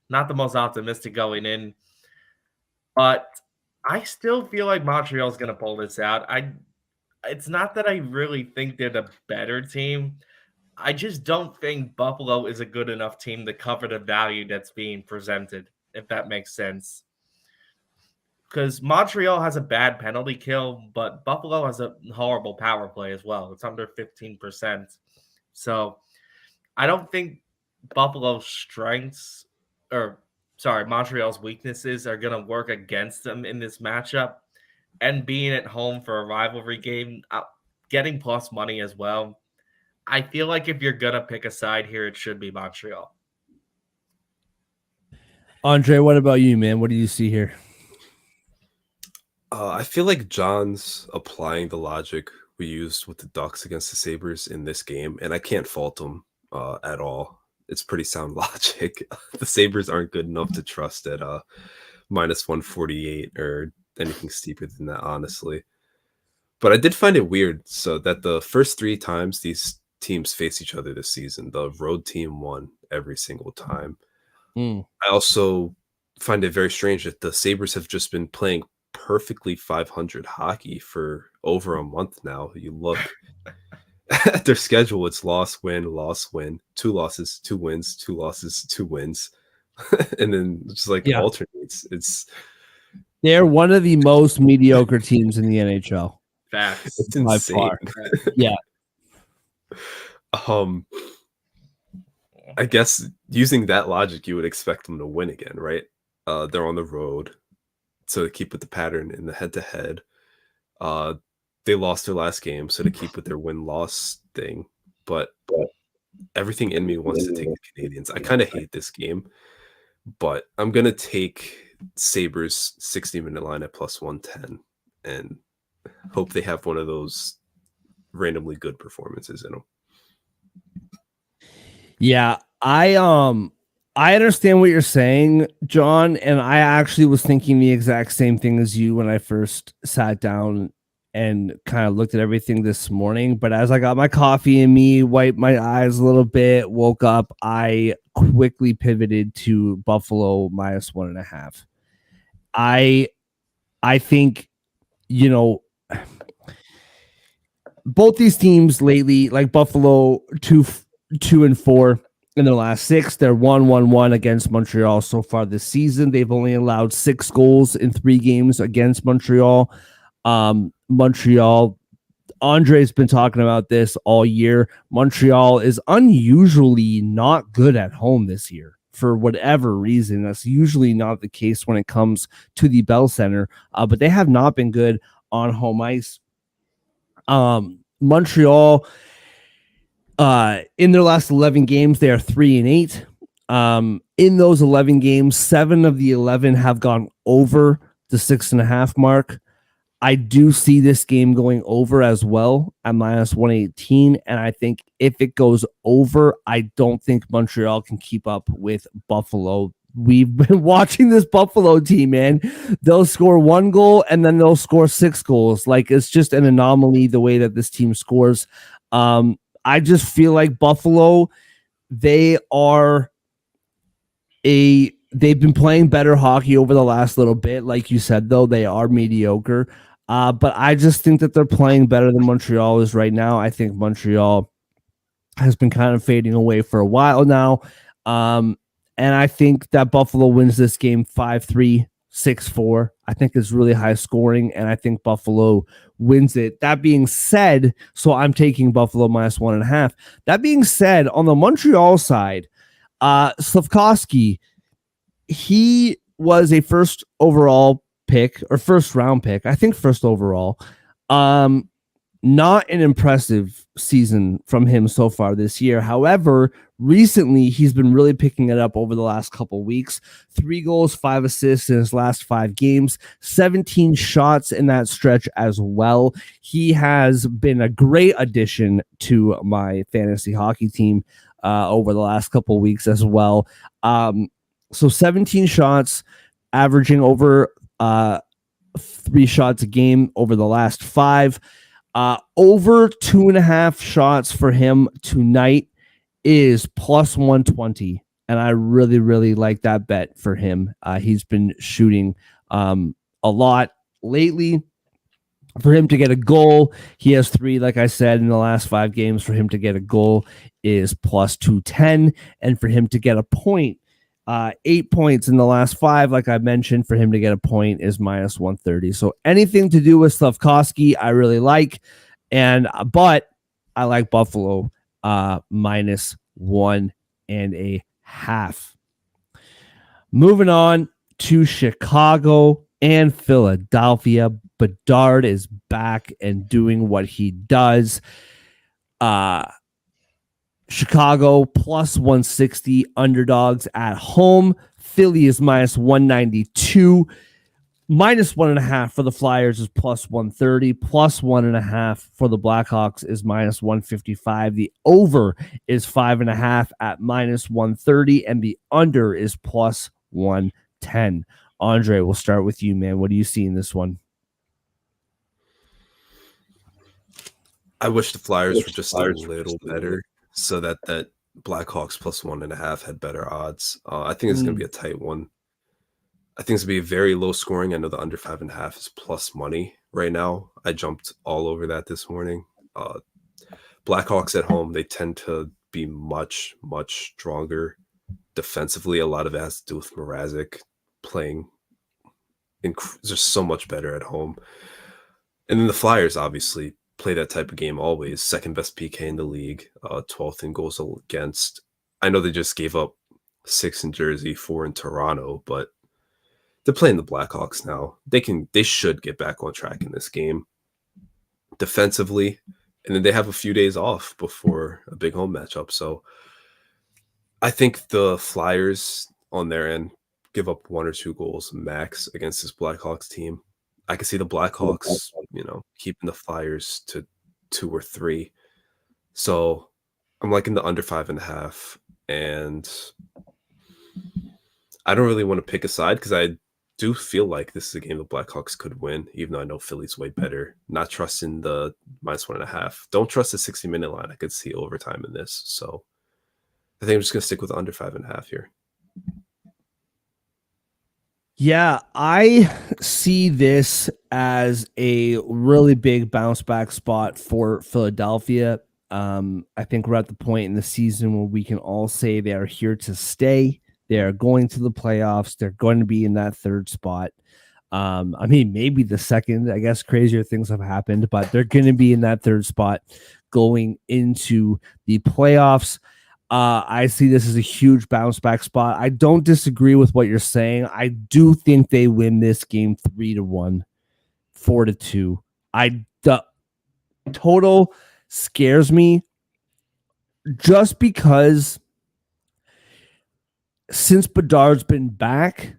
the most optimistic going in, but I still feel like Montreal's going to pull this out. It's not that I really think they're the better team. I just don't think Buffalo is a good enough team to cover the value that's being presented, if that makes sense. Because Montreal has a bad penalty kill, but Buffalo has a horrible power play as well. It's under 15%. So I don't think Buffalo's strengths, Montreal's weaknesses are going to work against them in this matchup. And being at home for a rivalry game, getting plus money as well. I feel like if you're gonna pick a side here, it should be Montreal. Andre, what about you, man? What do you see here? I feel like John's applying the logic we used with the Ducks against the Sabres in this game, and I can't fault him at all. It's pretty sound logic. The Sabres aren't good enough to trust at minus 148 or anything steeper than that, honestly. But I did find it weird so that the first 3 times these teams face each other this season, the road team won every single time. I also find it very strange that the Sabres have just been playing perfectly 500 hockey for over a month now. You look at their schedule, it's loss, win, 2 losses, 2 wins, 2 losses, 2 wins. And then just like alternates. They're one of the most mediocre teams in the NHL. Facts. It's insane. Yeah. I guess using that logic, you would expect them to win again, right? They're on the road, so to keep with the pattern in the head-to-head. They lost their last game, so to keep with their win-loss thing. But everything in me wants to take the Canadians. I kind of hate this game, but I'm gonna take Sabres 60-minute line at plus 110 and hope they have one of those randomly good performances in them. Yeah, I understand what you're saying, John, and I actually was thinking the exact same thing as you when I first sat down and kind of looked at everything this morning. But as I got my coffee in me, wiped my eyes a little bit, woke up, I quickly pivoted to Buffalo -1.5. I think, you know, both these teams lately, like Buffalo, 2-4 in their last 6. They're 1-1-1 against Montreal so far this season. They've only allowed 6 goals in 3 games against Montreal. Montreal, Andre's been talking about this all year. Montreal is unusually not good at home this year for whatever reason. That's usually not the case when it comes to the Bell Center, but they have not been good on home ice. Montreal, in their last 11 games, they are 3-8. In those 11 games, 7 of the 11 have gone over the 6.5 mark. I do see this game going over as well at -118. And I think if it goes over, I don't think Montreal can keep up with Buffalo. We've been watching this Buffalo team, man. They'll score 1 goal and then they'll score 6 goals. Like, it's just an anomaly the way that this team scores. I just feel like Buffalo, they are they've been playing better hockey over the last little bit. Like you said, though, they are mediocre. But I just think that they're playing better than Montreal is right now. I think Montreal has been kind of fading away for a while now. And I think that Buffalo wins this game 5-3, 6-4. I think it's really high scoring, and I think Buffalo wins it. That being said, so I'm taking Buffalo -1.5. That being said, on the Montreal side, Slafkovsky, he was a first overall pick or first round pick. I think first overall. Not an impressive season from him so far this year. However, recently he's been really picking it up over the last couple weeks. 3 goals, 5 assists in his last 5 games, 17 shots in that stretch as well. He has been a great addition to my fantasy hockey team over the last couple weeks as well. So 17 shots, averaging over 3 shots a game over the last 5. Over 2.5 shots for him tonight is +120. And I really, really like that bet for him. He's been shooting a lot lately. For him to get a goal, he has 3, like I said, in the last 5 games. For him to get a goal is +210. And for him to get a point, 8 points in the last 5, like I mentioned, for him to get a point is -130. So anything to do with Slafkovsky, I really like. But I like Buffalo -1.5. Moving on to Chicago and Philadelphia. Bedard is back and doing what he does. Chicago +160 underdogs at home. Philly is -192. -1.5 for the Flyers is +130. +1.5 for the Blackhawks is -155. The over is 5.5 at -130, and the under is +110. Andre, we'll start with you, man. What do you see in this one? I wish the Flyers were just a little better, so that Blackhawks +1.5 had better odds. I think it's going to be a tight one. I think it's going to be very low scoring. I know the under 5.5 is plus money right now. I jumped all over that this morning. Blackhawks at home, they tend to be much, much stronger defensively. A lot of it has to do with Mrazek playing just so much better at home. And then the Flyers obviously play that type of game always. Second best PK in the league, 12th in goals against. I know they just gave up 6 in Jersey, 4 in Toronto, but they're playing the Blackhawks now. They should get back on track in this game defensively, and then they have a few days off before a big home matchup. So I think the Flyers on their end give up 1 or 2 goals max against this Blackhawks team. I can see the Blackhawks, keeping the Flyers to 2 or 3. So I'm liking the under 5.5, and I don't really want to pick a side because I do feel like this is a game the Blackhawks could win, even though I know Philly's way better. Not trusting the -1.5. Don't trust the 60-minute line. I could see overtime in this. So I think I'm just going to stick with under 5.5 here. Yeah, I see this as a really big bounce back spot for Philadelphia. I think we're at the point in the season where we can all say they are here to stay. They are going to the playoffs. They're going to be in that third spot. I mean, maybe the second. I guess crazier things have happened, but they're going to be in that third spot going into the playoffs. I see this as a huge bounce back spot. I don't disagree with what you're saying. I do think they win this game 3-1, 4-2. The total scares me just because since Bedard's been back,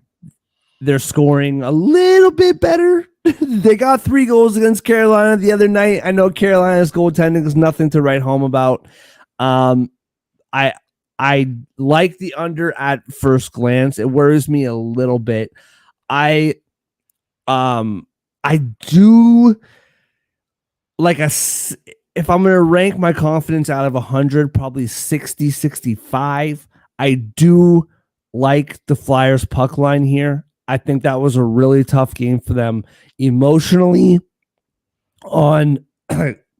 they're scoring a little bit better. They got 3 goals against Carolina the other night. I know Carolina's goaltending is nothing to write home about. I like the under at first glance. It worries me a little bit. I do like if I'm going to rank my confidence out of 100, probably 60, 65. I do like the Flyers puck line here. I think that was a really tough game for them emotionally on,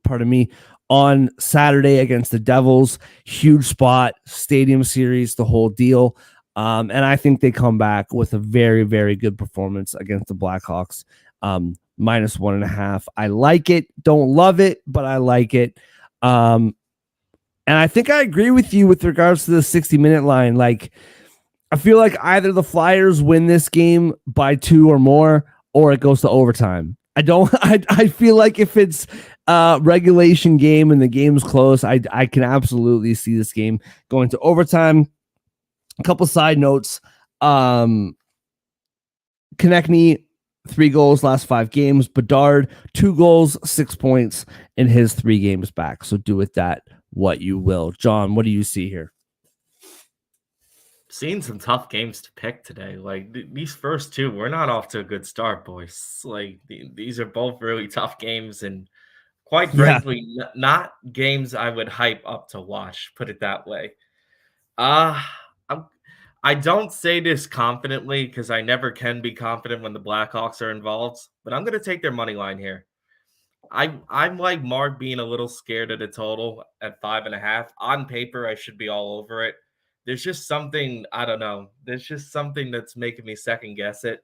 pardon me, on Saturday against the Devils. Huge spot, stadium series, the whole deal. And I think they come back with a very, very good performance against the Blackhawks. -1.5. I like it. Don't love it, but I like it. And I think I agree with you with regards to the 60-minute line. Like, I feel like either the Flyers win this game by 2 or more, or it goes to overtime. I feel like if it's a regulation game and the game's close, I can absolutely see this game going to overtime. A couple side notes. Konechny, 3 goals last 5 games. Bedard, 2 goals, 6 points in his 3 games back. So do with that what you will. John, what do you see here? Seen some tough games to pick today. Like these first 2, we're not off to a good start, boys. Like these are both really tough games, and quite Yeah. frankly, not games I would hype up to watch. Put it that way. Uh I don't say this confidently because I never can be confident when the Blackhawks are involved, but I'm going to take their money line here. I'm like Mark being a little scared of the total at 5.5. On paper, I should be all over it. There's just something, I don't know. There's just something that's making me second guess it.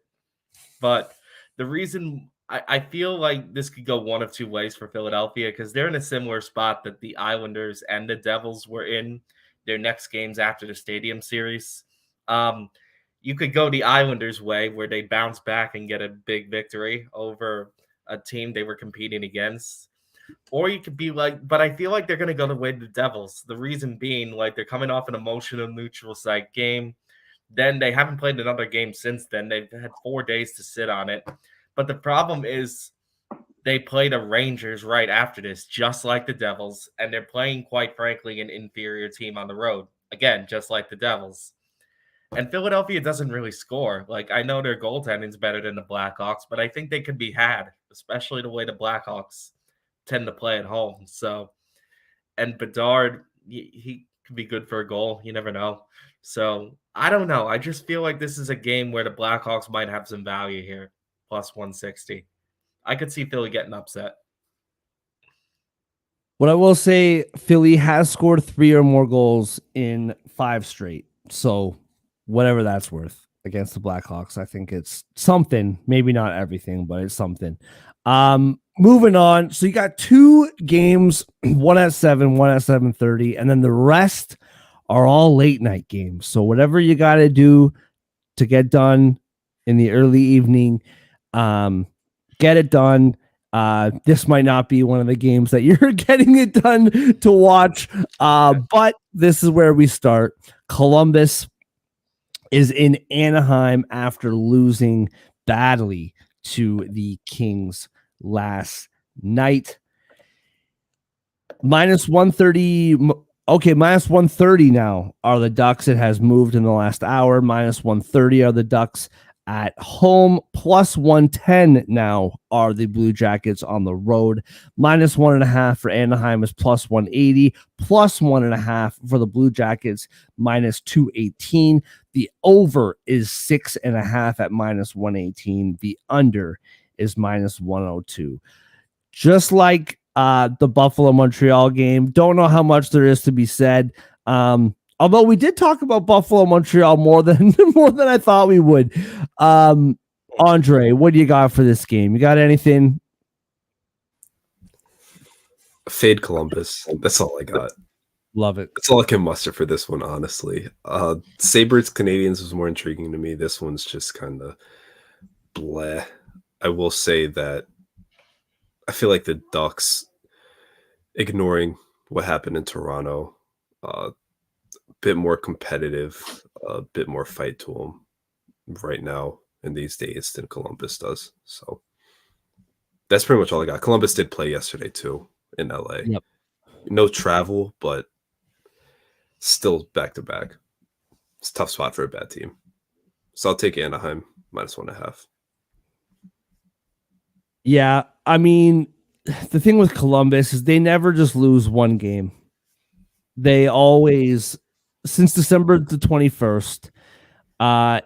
But the reason I feel like this could go one of 2 ways for Philadelphia because they're in a similar spot that the Islanders and the Devils were in their next games after the Stadium Series. You could go the Islanders' way where they bounce back and get a big victory over a team they were competing against. Or you could be like, but I feel like they're going to go the way of the Devils. The reason being, like, they're coming off an emotional neutral site game. Then they haven't played another game since then. They've had 4 days to sit on it. But the problem is they play the Rangers right after this, just like the Devils. And they're playing, quite frankly, an inferior team on the road. Again, just like the Devils. And Philadelphia doesn't really score. Like, I know their goaltending is better than the Blackhawks, but I think they could be had, especially the way the Blackhawks tend to play at home. So, and Bedard, he could be good for a goal. You never know. So, I don't know. I just feel like this is a game where the Blackhawks might have some value here, plus 160. I could see Philly getting upset. What I will say, Philly has scored 3 or more goals in 5 straight. So whatever that's worth against the Blackhawks, I think it's something. Maybe not everything, but it's something. Moving on. So you got 2 games, one at 7, one at 7:30, and then the rest are all late night games. So whatever you got to do to get done in the early evening, get it done. This might not be one of the games that you're getting it done to watch, but this is where we start. Columbus is in Anaheim after losing badly to the Kings last night. -130 Okay, minus 130 now are the Ducks. It has moved in the last hour. Minus 130 are the Ducks at home. Plus 110 now are the Blue Jackets on the road. Minus 1.5 for Anaheim is plus 180. Plus 1.5 for the Blue Jackets, minus 218. The over is 6.5 at minus 118. The under is minus 102. Just like the Buffalo Montreal game. Don't know how much there is to be said. Although we did talk about Buffalo Montreal more than I thought we would. Andre, what do you got for this game? You got anything? Fade Columbus. That's all I got. Love it. That's all I can muster for this one, honestly. Sabres Canadians was more intriguing to me. This one's just kind of bleh. I will say that I feel like the Ducks, ignoring what happened in Toronto, a bit more competitive, a bit more fight to them right now in these days than Columbus does. So that's pretty much all I got. Columbus did play yesterday too in LA. Yep. No travel, but still back to back. It's a tough spot for a bad team. So I'll take Anaheim minus 1.5. Yeah, I mean, the thing with Columbus is they never just lose one game. They always, since December the 21st,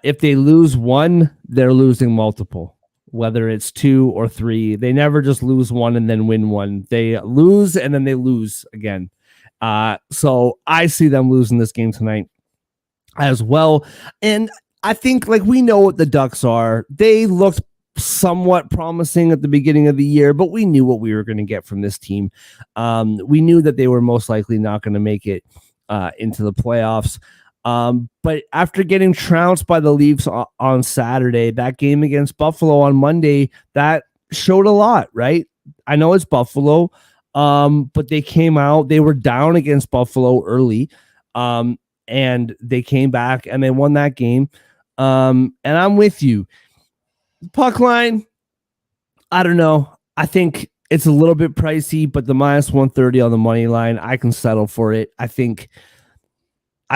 if they lose one, they're losing multiple, whether it's 2 or 3. They never just lose one and then win one. They lose and then they lose again. So I see them losing this game tonight as well. And I think, like, we know what the Ducks are. They looked somewhat promising at the beginning of the year, but we knew what we were going to get from this team. We knew that they were most likely not going to make it into the playoffs. But after getting trounced by the Leafs on Saturday, that game against Buffalo on Monday, that showed a lot, right? I know it's Buffalo, but they came out, they were down against Buffalo early, and they came back and they won that game. And I'm with you. Puck line, I don't know. I think it's a little bit pricey, but the minus 130 on the money line, I can settle for it. I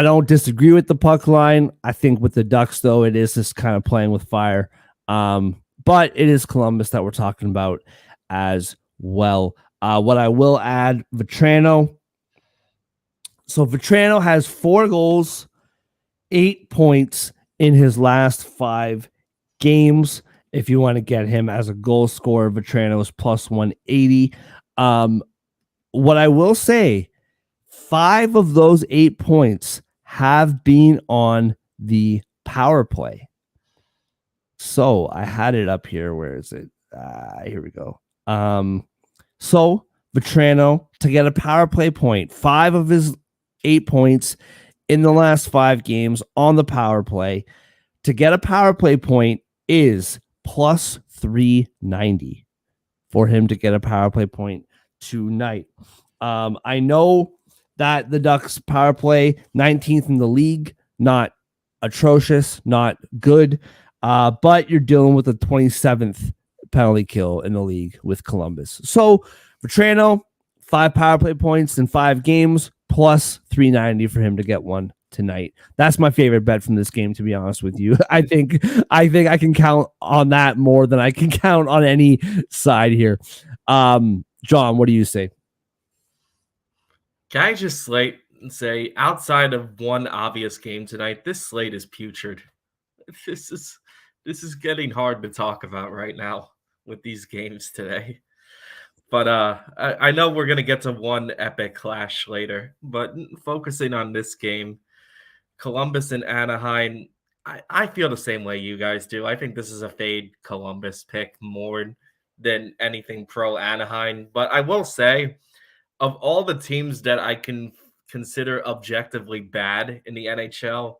don't disagree with the puck line. I think with the Ducks, though, it is just kind of playing with fire. But it is Columbus that we're talking about as well. What I will add, Vetrano. So Vetrano has 4 goals, 8 points in his last 5 games. If you want to get him as a goal scorer, Vetrano is plus 180. What I will say, 5 of those 8 points have been on the power play. So I had it up here. Where is it? Here we go. So Vetrano, to get a power play point, 5 of his 8 points in the last 5 games on the power play. To get a power play point is plus 390 for him to get a power play point tonight. I know that the Ducks power play 19th in the league, not atrocious, not good, but you're dealing with a 27th penalty kill in the league with Columbus. So Vetrano, 5 power play points in 5 games, plus 390 for him to get one tonight. That's my favorite bet from this game, to be honest with you. I think I can count on that more than I can count on any side here. John, what do you say? Can I just say, outside of one obvious game tonight, this slate is putrid. This is getting hard to talk about right now with these games today. But I know we're gonna get to one epic clash later. But focusing on this game, Columbus and Anaheim, I feel the same way you guys do. I think this is a fade Columbus pick more than anything pro Anaheim. But I will say, of all the teams that I can consider objectively bad in the NHL,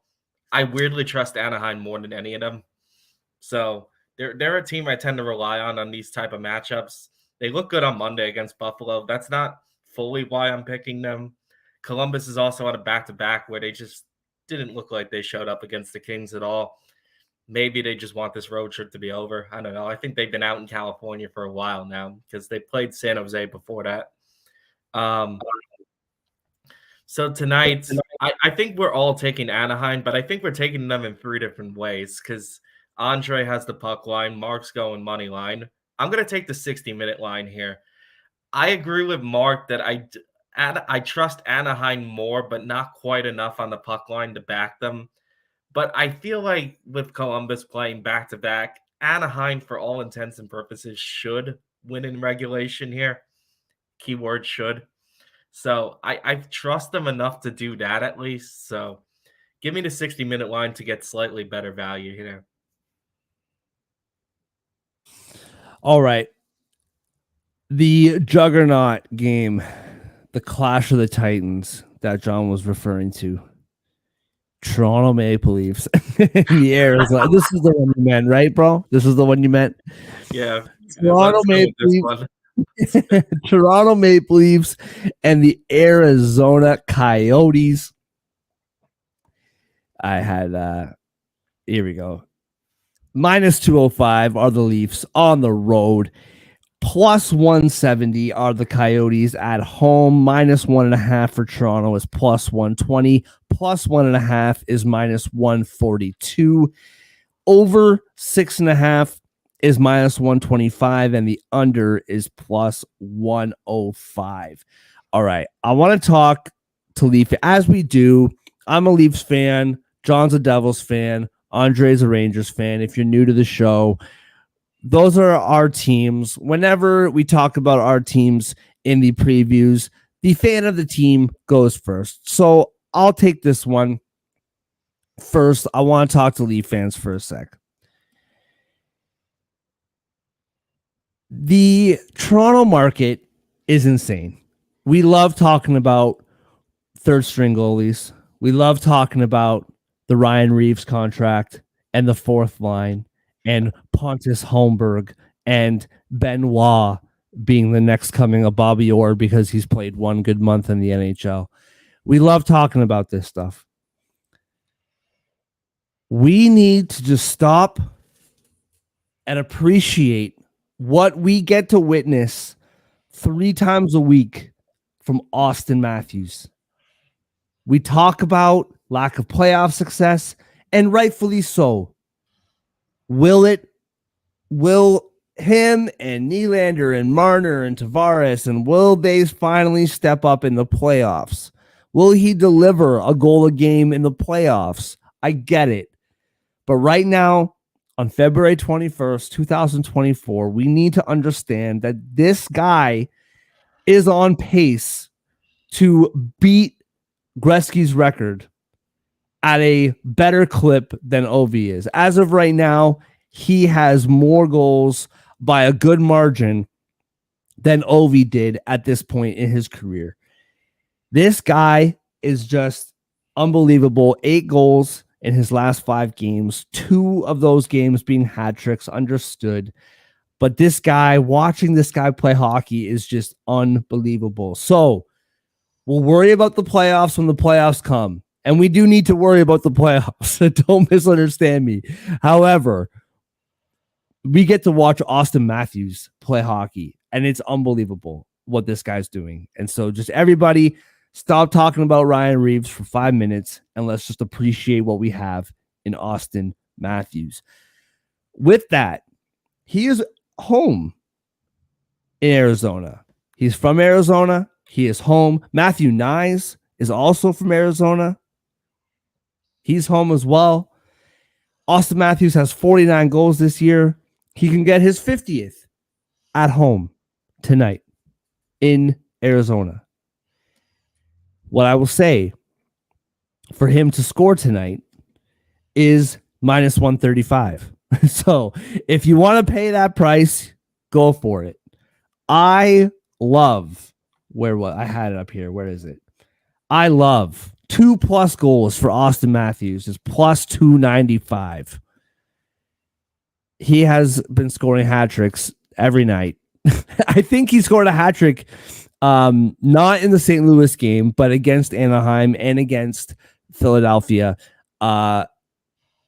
I weirdly trust Anaheim more than any of them. So they're a team I tend to rely on these type of matchups. They look good on Monday against Buffalo. That's not fully why I'm picking them. Columbus is also on a back-to-back where they just didn't look like they showed up against the Kings at all. Maybe they just want this road trip to be over. I don't know. I think they've been out in California for a while now because they played San Jose before that. So tonight, I think we're all taking Anaheim, but I think we're taking them in 3 different ways because Andre has the puck line, Mark's going money line. I'm going to take the 60-minute line here. I agree with Mark that I trust Anaheim more, but not quite enough on the puck line to back them. But I feel like with Columbus playing back-to-back, Anaheim, for all intents and purposes, should win in regulation here. Keyword should. So I trust them enough to do that at least. So give me the 60-minute line to get slightly better value here. All right. The juggernaut game, the Clash of the Titans that John was referring to. Toronto Maple Leafs in the Arizona. This is the one you meant, right, bro? This is the one you meant. Yeah. Toronto Maple Leafs. Toronto Maple Leafs and the Arizona Coyotes. I had here we go. Minus 205 are the Leafs on the road. Plus 170 are the Coyotes at home. Minus 1.5 for Toronto is plus 120. Plus 1.5 is minus 142. Over 6.5 is minus 125, and the under is plus 105. All right. I want to talk to Leaf as we do. I'm a Leafs fan. John's a Devils fan. Andre's a Rangers fan. If you're new to the show, those are our teams. Whenever we talk about our teams in the previews, the fan of the team goes first. So I'll take this one first. I want to talk to Leaf fans for a sec. The Toronto market is insane. We love talking about third string goalies. We love talking about the Ryan Reeves contract and the fourth line and Pontus Holmberg and Benoit being the next coming of Bobby Orr because he's played one good month in the NHL. We love talking about this stuff. We need to just stop and appreciate what we get to witness 3 times a week from Austin Matthews. We talk about lack of playoff success, and rightfully so. Will him and Nylander and Marner and Tavares, and will they finally step up in the playoffs? Will he deliver a goal a game in the playoffs? I get it. But right now, on February 21st, 2024, we need to understand that this guy is on pace to beat Gretzky's record at a better clip than Ovi is. As of right now, he has more goals by a good margin than Ovi did at this point in his career. This guy is just unbelievable. 8 goals in his last 5 games, 2 of those games being hat tricks, understood. But this guy, watching this guy play hockey is just unbelievable. So we'll worry about the playoffs when the playoffs come. And we do need to worry about the playoffs. Don't misunderstand me. However, we get to watch Austin Matthews play hockey, and it's unbelievable what this guy's doing. And so just everybody stop talking about Ryan Reeves for 5 minutes, and let's just appreciate what we have in Austin Matthews. With that, he is home in Arizona. He's from Arizona. He is home. Matthew Nyes is also from Arizona. He's home as well. Austin Matthews has 49 goals this year. He can get his 50th at home tonight in Arizona. What I will say for him to score tonight is minus 135. So if you want to pay that price, go for it. I love I had it up here. Where is it? I love 2+ goals for Austin Matthews is plus 295. He has been scoring hat tricks every night. I think he scored a hat trick, not in the St. Louis game, but against Anaheim and against Philadelphia. I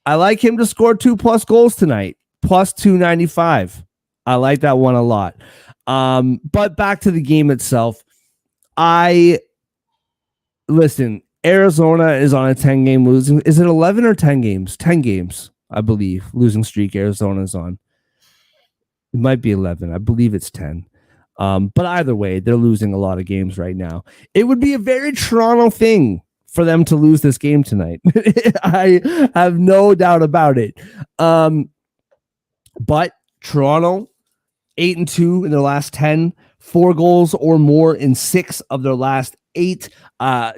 like him to score 2+ goals tonight, plus 295. I like that one a lot. But back to the game itself. I Listen, Arizona is on a 10-game losing. Is it 11 or 10 games? 10 games, I believe. Losing streak Arizona is on. It might be 11. I believe it's 10. But either way, they're losing a lot of games right now. It would be a very Toronto thing for them to lose this game tonight. I have no doubt about it. But Toronto 8-2 in their last 10, 4 goals or more in 6 of their last 8.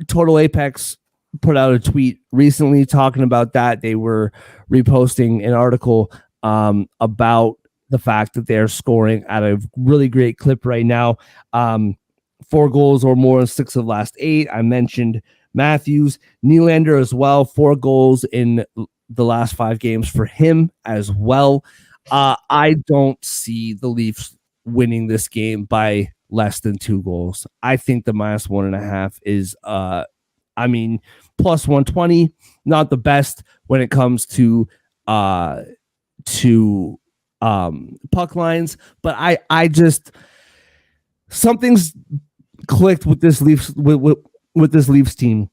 Total Apex put out a tweet recently talking about that. They were reposting an article about the fact that they're scoring at a really great clip right now. 4 goals or more in 6 of the last 8. I mentioned Matthews, Nylander as well, 4 goals in the last 5 games for him as well. I don't see the Leafs winning this game by less than 2 goals. I think the -1.5 is, plus 120, not the best when it comes to puck lines, but I just something's clicked with this Leafs with this Leafs team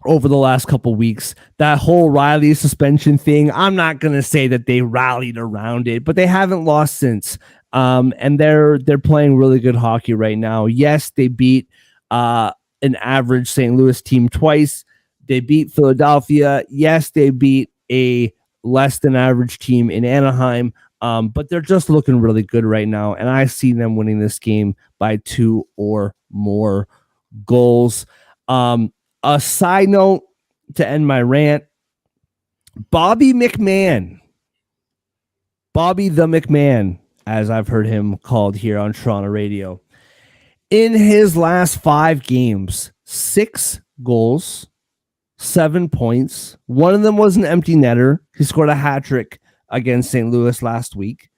over the last couple weeks. That whole Riley suspension thing, I'm not going to say that they rallied around it, but they haven't lost since. And they're playing really good hockey right now. Yes, they beat an average St. Louis team twice. They beat Philadelphia. Yes, they beat a less than average team in Anaheim. But they're just looking really good right now. And I see them winning this game by 2 or more goals. A side note to end my rant, Bobby the McMahon, as I've heard him called here on Toronto radio, in his last 5 games, 6 goals, 7 points. One of them was an empty netter. He scored a hat trick against St. Louis last week.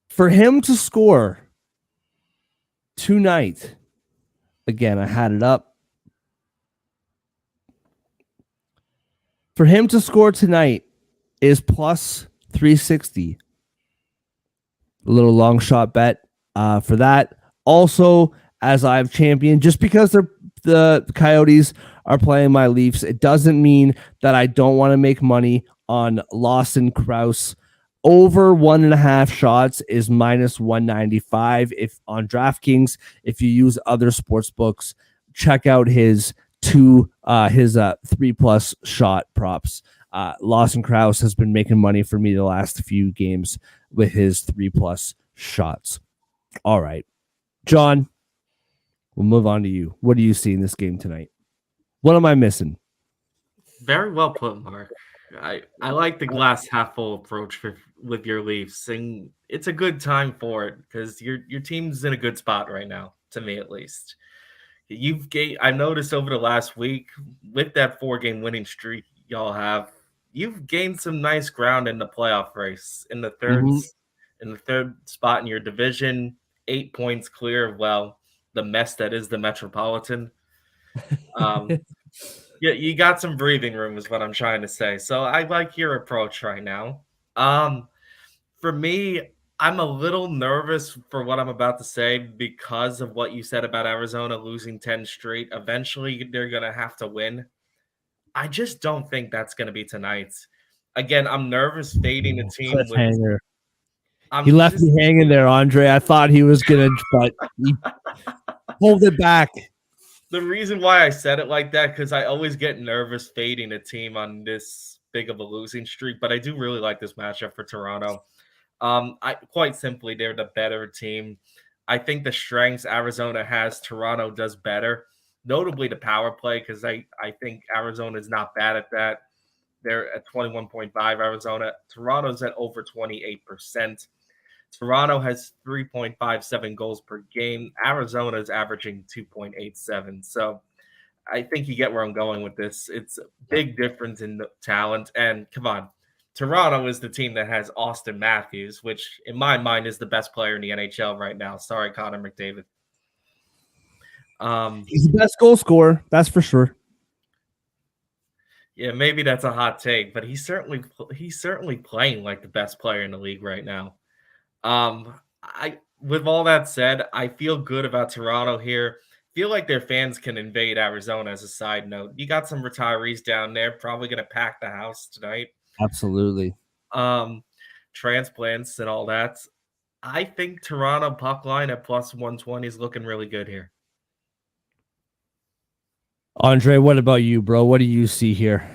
For him to score tonight, again, I had it up. For him to score tonight is plus 360. A little long shot bet for that. Also, as I've championed, just because the Coyotes are playing my Leafs, it doesn't mean that I don't want to make money on Lawson Krause. Over 1.5 shots is -195. If on DraftKings, if you use other sports books, check out his 3+ shot props. Lawson Krause has been making money for me the last few games with his 3+ shots. All right, John, we'll move on to you. What do you see in this game tonight? What am I missing? Very well put, Mark. I like the glass half full approach with your Leafs, and it's a good time for it because your team's in a good spot right now, to me at least. I noticed over the last week with that 4-game winning streak y'all have, you've gained some nice ground in the playoff race in the third spot in your division, 8 points clear of the mess that is the Metropolitan. Yeah, you got some breathing room is what I'm trying to say. So I like your approach right now. For me, I'm a little nervous for what I'm about to say because of what you said about Arizona losing 10 straight. Eventually, they're going to have to win. I just don't think that's going to be tonight. Again, I'm nervous fading a team with. Cliffhanger. He left me hanging there, Andre. I thought he was going to, but he pulled it back. The reason why I said it like that, because I always get nervous fading a team on this big of a losing streak, but I do really like this matchup for Toronto. Quite simply, they're the better team. I think the strengths Arizona has, Toronto does better. Notably the power play, because I think Arizona is not bad at that. They're at 21.5 Arizona. Toronto's at over 28%. Toronto has 3.57 goals per game. Arizona is averaging 2.87. So I think you get where I'm going with this. It's a big difference in the talent. And come on, Toronto is the team that has Austin Matthews, which in my mind is the best player in the NHL right now. Sorry, Connor McDavid. He's the best goal scorer, that's for sure. Yeah, maybe that's a hot take, but he's certainly playing like the best player in the league right now. With all that said, I feel good about Toronto here. feel like their fans can invade Arizona. As a side note, you got some retirees down there, probably going to pack the house tonight. Absolutely. Um, transplants and all that. I think Toronto puck line at plus 120 is looking really good here. Andre, what about you, bro? What do you see here?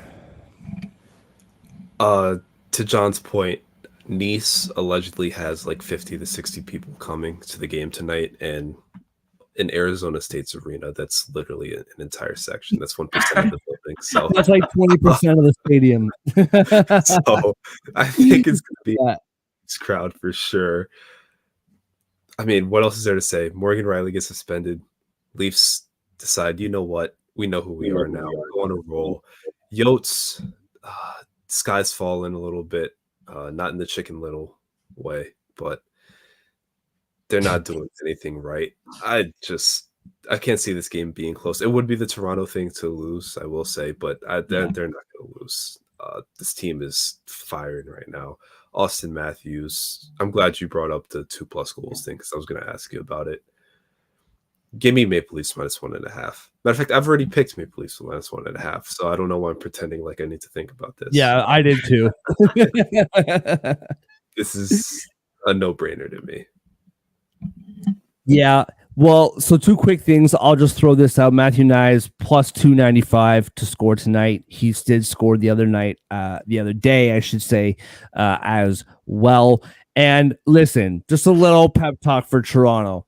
To John's point, Nice allegedly has like 50 to 60 people coming to the game tonight, and in Arizona State's arena, that's literally an entire section. That's 1% of the building. So That's like 20% of the stadium. so I think it's gonna be Yeah. this crowd for sure. I mean, what else is there to say? Morgan Riley gets suspended. Leafs decide, you know what? We know who we are now. Go on a roll. Yotes, sky's falling a little bit. Not in the Chicken Little way, but they're not doing anything right. I can't see this game being close. It would be the Toronto thing to lose, I will say, but they're not going to lose. This team is firing right now. Austin Matthews, I'm glad you brought up the 2+ goals thing because I was going to ask you about it. Give me Maple Leafs -1.5. Matter of fact, I've already picked Maple Leafs -1.5, so I don't know why I'm pretending like I need to think about this. Yeah, I did too. This is a no-brainer to me. Yeah. Well, so two quick things. I'll just throw this out. Matthew Nyes plus 295 to score tonight. He did score the other night, the other day, I should say, as well. And listen, just a little pep talk for Toronto.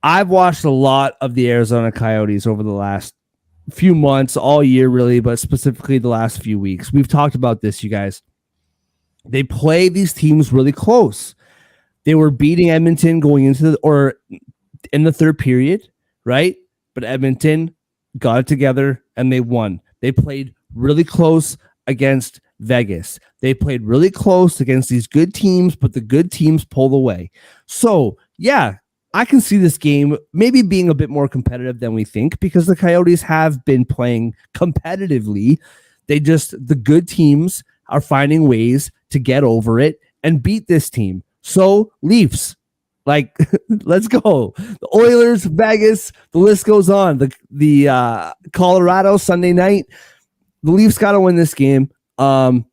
I've watched a lot of the Arizona Coyotes over the last few months, all year really, but specifically the last few weeks. We've talked about this, you guys. They play these teams really close. They were beating Edmonton going into in the third period, right? But Edmonton got it together and they won. They played really close against Vegas. They played really close against these good teams, but the good teams pulled away. So, yeah, I can see this game maybe being a bit more competitive than we think because the Coyotes have been playing competitively. The good teams are finding ways to get over it and beat this team. So Leafs, like, let's go. The Oilers, Vegas, the list goes on. The Colorado Sunday night, the Leafs got to win this game. And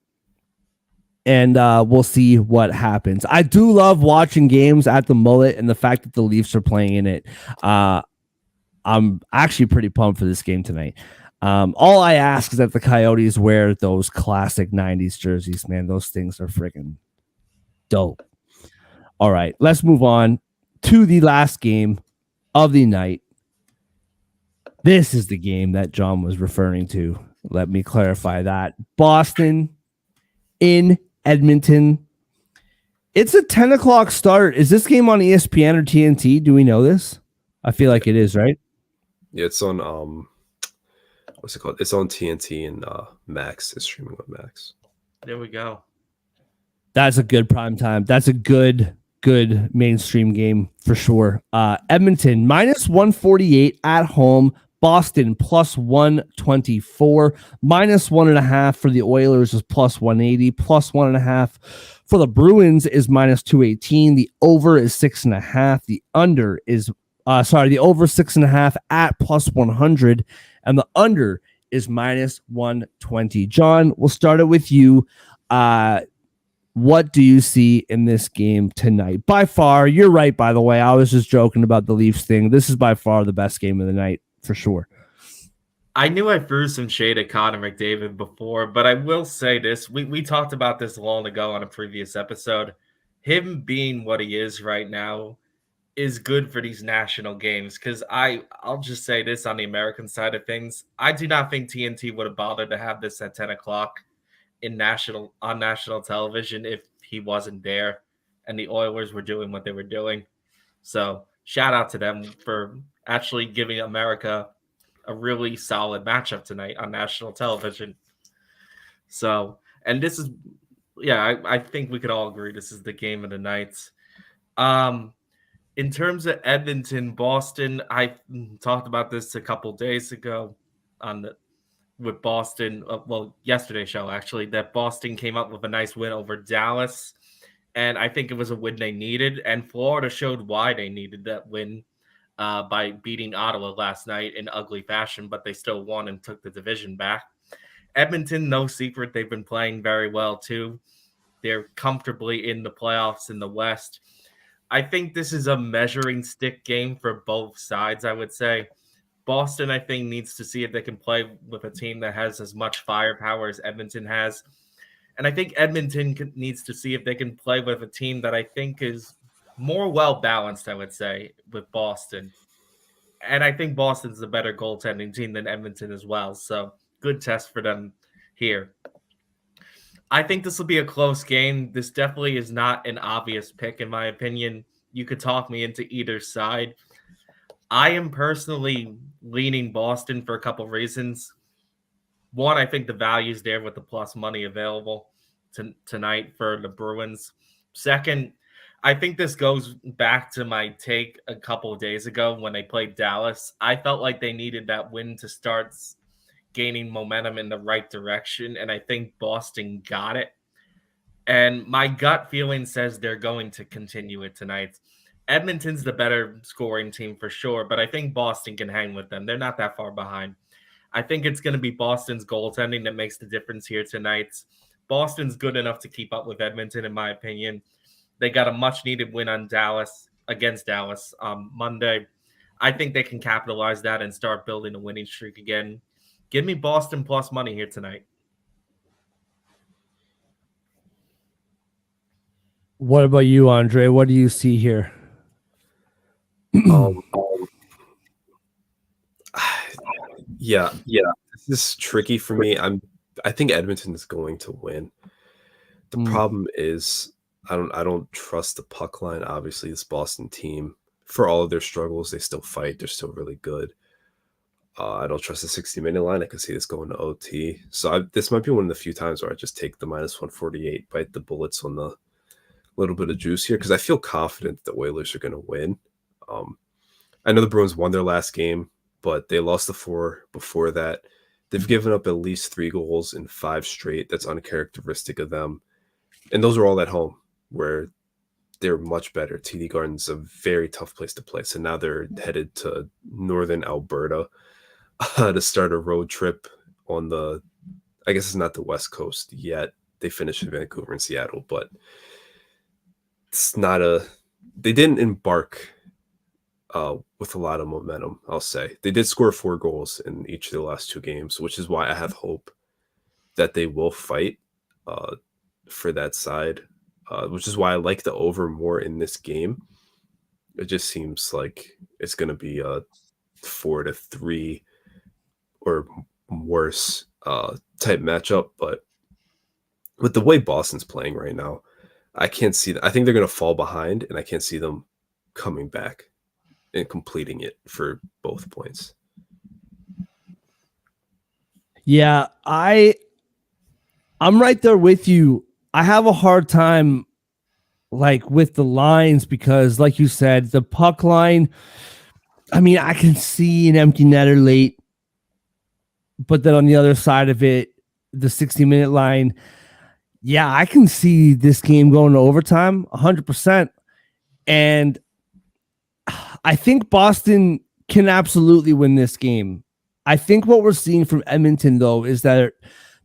we'll see what happens. I do love watching games at the Mullet and the fact that the Leafs are playing in it. I'm actually pretty pumped for this game tonight. All I ask is that the Coyotes wear those classic 90s jerseys, man. Those things are freaking dope. All right, let's move on to the last game of the night. This is the game that John was referring to. Let me clarify that. Boston in Edmonton. It's a 10 o'clock start. Is this game on ESPN or TNT? Do we know this? I feel like it is, right? Yeah, it's on what's it called? It's on TNT and Max. It's streaming on Max. There we go. That's a good prime time. That's a good mainstream game for sure. Edmonton -148 at home. Boston +124. -1.5 for the Oilers is +180. +1.5 for the Bruins is -218. The over is 6.5. The under is the over 6.5 at +100, and the under is -120. John, we'll start it with you. What do you see in this game tonight? By far, you're right, by the way. I was just joking about the Leafs thing. This is by far the best game of the night, for sure. I knew I threw some shade at Connor McDavid before, but I will say this. We talked about this long ago on a previous episode. Him being what he is right now is good for these national games because I'll just say this on the American side of things. I do not think TNT would have bothered to have this at 10 o'clock on national television if he wasn't there and the Oilers were doing what they were doing. So shout out to them for actually giving America a really solid matchup tonight on national television. So, and this is, I think we could all agree this is the game of the night. In terms of Edmonton, Boston, I talked about this a couple days ago with Boston. Yesterday's show actually, that Boston came up with a nice win over Dallas, and I think it was a win they needed. And Florida showed why they needed that win by beating Ottawa last night in ugly fashion, but they still won and took the division back. Edmonton, no secret, they've been playing very well too. They're comfortably in the playoffs in the West. I think this is a measuring stick game for both sides, I would say. Boston, I think, needs to see if they can play with a team that has as much firepower as Edmonton has. And I think Edmonton needs to see if they can play with a team that I think is more well balanced, I would say, with Boston. And I think Boston's a better goaltending team than Edmonton as well. So good test for them here. I think this will be a close game. This definitely is not an obvious pick, in my opinion. You could talk me into either side. I am personally leaning Boston for a couple reasons. One, I think the value's there with the plus money available tonight for the Bruins. Second, I think this goes back to my take a couple of days ago when they played Dallas. I felt like they needed that win to start gaining momentum in the right direction, and I think Boston got it. And my gut feeling says they're going to continue it tonight. Edmonton's the better scoring team for sure, but I think Boston can hang with them. They're not that far behind. I think it's going to be Boston's goaltending that makes the difference here tonight. Boston's good enough to keep up with Edmonton, in my opinion. They got a much-needed win on against Dallas Monday. I think they can capitalize that and start building a winning streak again. Give me Boston plus money here tonight. What about you, Andre? What do you see here? Yeah. This is tricky for me. I think Edmonton is going to win. The problem is I don't trust the puck line. Obviously, this Boston team, for all of their struggles, they still fight. They're still really good. I don't trust the 60-minute line. I can see this going to OT. So this might be one of the few times where I just take the minus 148, bite the bullets on the little bit of juice here because I feel confident the Oilers are going to win. I know the Bruins won their last game, but they lost the 4 before that. They've given up at least 3 goals in 5 straight. That's uncharacteristic of them. And those are all at home where they're much better. TD Garden's a very tough place to play. So now they're headed to northern Alberta to start a road trip on I guess it's not the West Coast yet. They finished in Vancouver and Seattle, but it's not they didn't embark with a lot of momentum, I'll say. They did score 4 goals in each of the last 2 games, which is why I have hope that they will fight for that side, which is why I like the over more in this game. It just seems like it's going to be a 4-3 or worse type matchup. But with the way Boston's playing right now, I can't see that. I think they're going to fall behind, and I can't see them coming back and completing it for both points. Yeah, I'm right there with you. I have a hard time with the lines because, like you said, the puck line, I mean, I can see an empty netter late, but then on the other side of it, the 60-minute line, yeah, I can see this game going to overtime 100%. And I think Boston can absolutely win this game. I think what we're seeing from Edmonton, though, is that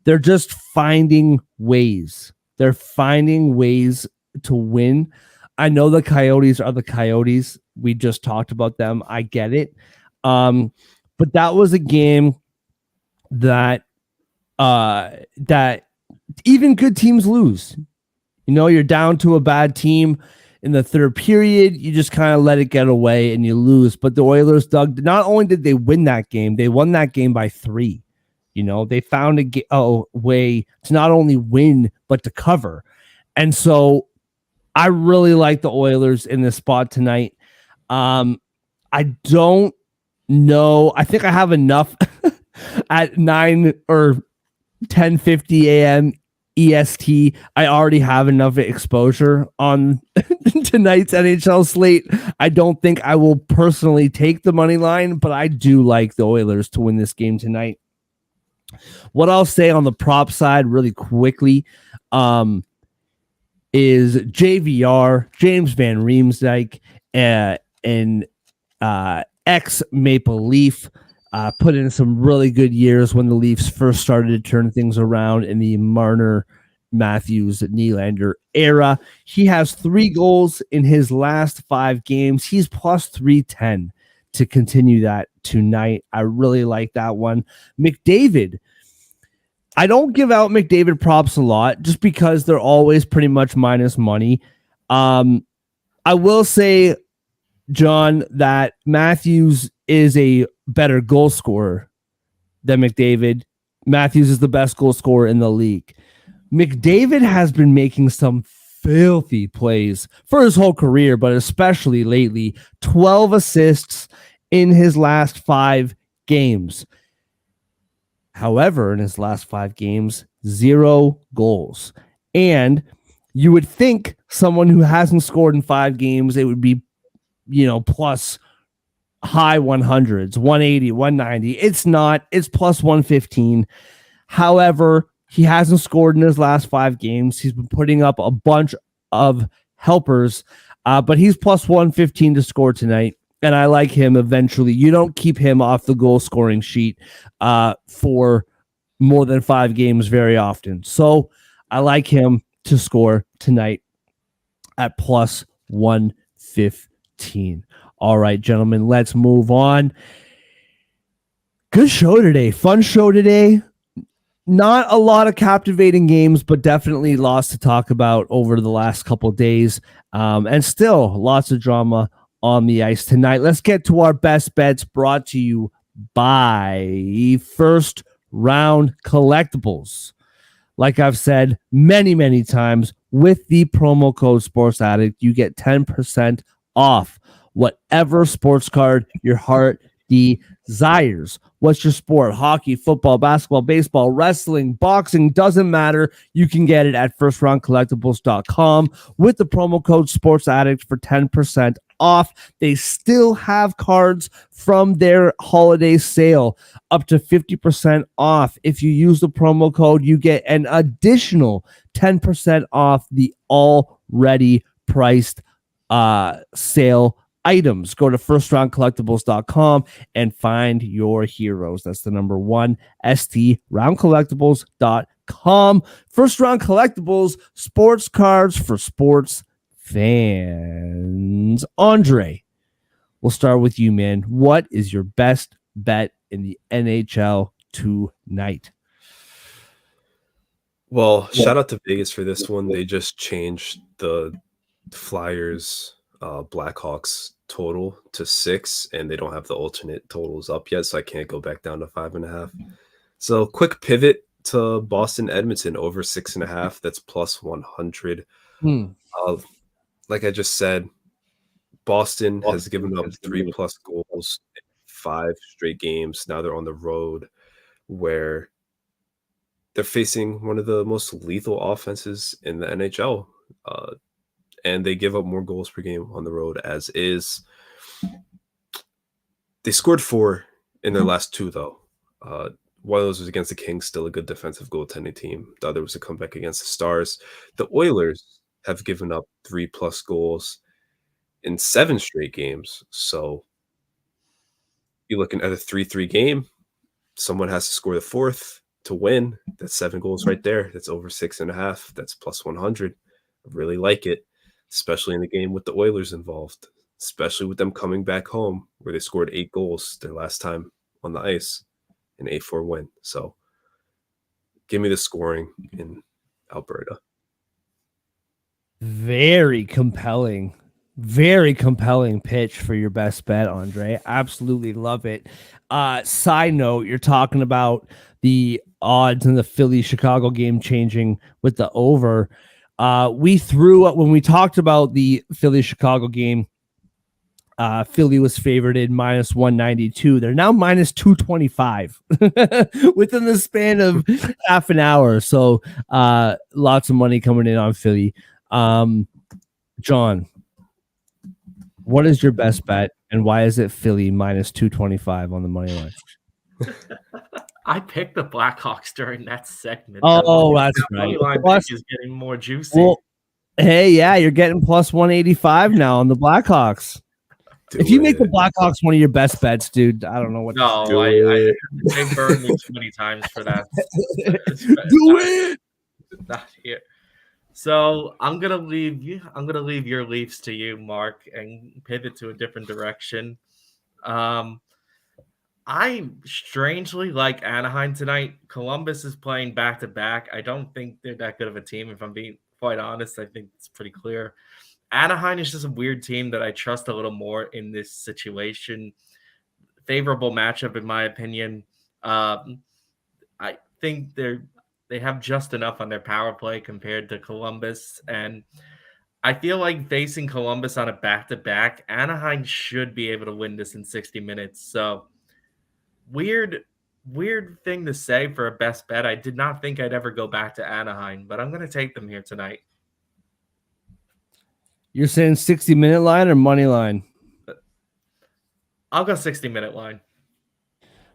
they're just finding ways. They're finding ways to win. I know the Coyotes are the Coyotes. We just talked about them. I get it. But that was a game that even good teams lose. You know, you're down to a bad team in the third period, you just kind of let it get away and you lose. But the Oilers, Doug, not only did they win that game, they won that game by 3. You know, they found a way to not only win, but to cover. And so I really like the Oilers in this spot tonight. I don't know. I think I have enough at 9 or 10:50 a.m. EST. I already have enough exposure on tonight's NHL slate. I don't think I will personally take the money line, but I do like the Oilers to win this game tonight. What I'll say on the prop side really quickly is JVR, James Van Riemsdyk, and ex Maple Leaf, put in some really good years when the Leafs first started to turn things around in the Marner, Matthews, Nylander era. He has 3 goals in his last 5 games. He's plus 310 to continue that tonight. I really like that one. McDavid. I don't give out McDavid props a lot just because they're always pretty much minus money. I will say, John, that Matthews is a better goal scorer than McDavid. Matthews is the best goal scorer in the league. McDavid has been making some filthy plays for his whole career, but especially lately. 12 assists in his last 5 games. However, in his last 5 games, 0 goals. And you would think someone who hasn't scored in 5 games, it would be, plus high 100s, 180, 190. It's not. It's plus 115. However, he hasn't scored in his last 5 games. He's been putting up a bunch of helpers, but he's plus 115 to score tonight. And I like him eventually. You don't keep him off the goal scoring sheet for more than 5 games very often. So I like him to score tonight at plus 115. All right, gentlemen, let's move on. Good show today. Fun show today. Not a lot of captivating games, but definitely lots to talk about over the last couple of days. And still lots of drama on the ice tonight. Let's get to our best bets, brought to you by First Round Collectibles. Like I've said many, many times, with the promo code Sports Addict, you get 10% off whatever sports card your heart desires. What's your sport? Hockey, football, basketball, baseball, wrestling, boxing, doesn't matter. You can get it at firstroundcollectibles.com with the promo code Sports Addict for 10% off. They still have cards from their holiday sale up to 50% off. If you use the promo code, you get an additional 10% off the already priced sale items. Go to firstroundcollectibles.com and find your heroes. That's the number 1, STRoundcollectibles.com. First Round Collectibles, sports cards for sports fans. Andre, we'll start with you, man. What is your best bet in the NHL tonight? Well, shout out to Vegas for this one. They just changed the Flyers Blackhawks total to 6, and they don't have the alternate totals up yet, so I can't go back down to 5.5. So quick pivot to Boston Edmonton over 6.5. That's plus 100. Like I just said, Boston has given up 3+ goals in 5 straight games. Now they're on the road where they're facing one of the most lethal offenses in the NHL. And they give up more goals per game on the road as is. They scored 4 in their last 2, though. One of those was against the Kings, still a good defensive goaltending team. The other was a comeback against the Stars. The Oilers have given up 3+ goals in 7 straight games. So you're looking at a 3-3 game. Someone has to score the 4th to win. That's 7 goals right there. That's over 6.5. That's plus 100. I really like it, especially in the game with the Oilers involved, especially with them coming back home where they scored 8 goals their last time on the ice, an 8-4 win. So give me the scoring in Alberta. Very compelling pitch for your best bet, Andre. Absolutely love it. Side note, you're talking about the odds in the Philly-Chicago game changing with the over. We threw up when we talked about the Philly-Chicago game. Philly was favored in minus 192. They're now minus 225 within the span of half an hour. So lots of money coming in on Philly. John, what is your best bet, and why is it Philly minus 225 on the money line? I picked the Blackhawks during that segment. Oh, that's right. Line Plus, pick is getting more juicy. well, hey, yeah, you're getting plus 185 now on the Blackhawks. Do If you make the it. Blackhawks one of your best bets, dude, I don't know what. No, Do I it. they burned me too many times for that. Do it. Not here. So I'm gonna leave you. I'm gonna leave your Leafs to you, Mark, and pivot to a different direction. Um, I strangely like Anaheim tonight. Columbus is playing back to back. I don't think they're that good of a team. If I'm being quite honest, I think it's pretty clear. Anaheim is just a weird team that I trust a little more in this situation. Favorable matchup, in my opinion. I think they have just enough on their power play compared to Columbus, and I feel like facing Columbus on a back-to-back, Anaheim should be able to win this in 60 minutes. So weird, weird thing to say for a best bet. I did not think I'd ever go back to Anaheim, but I'm going to take them here tonight. You're saying 60-minute line or money line? I'll go 60-minute line.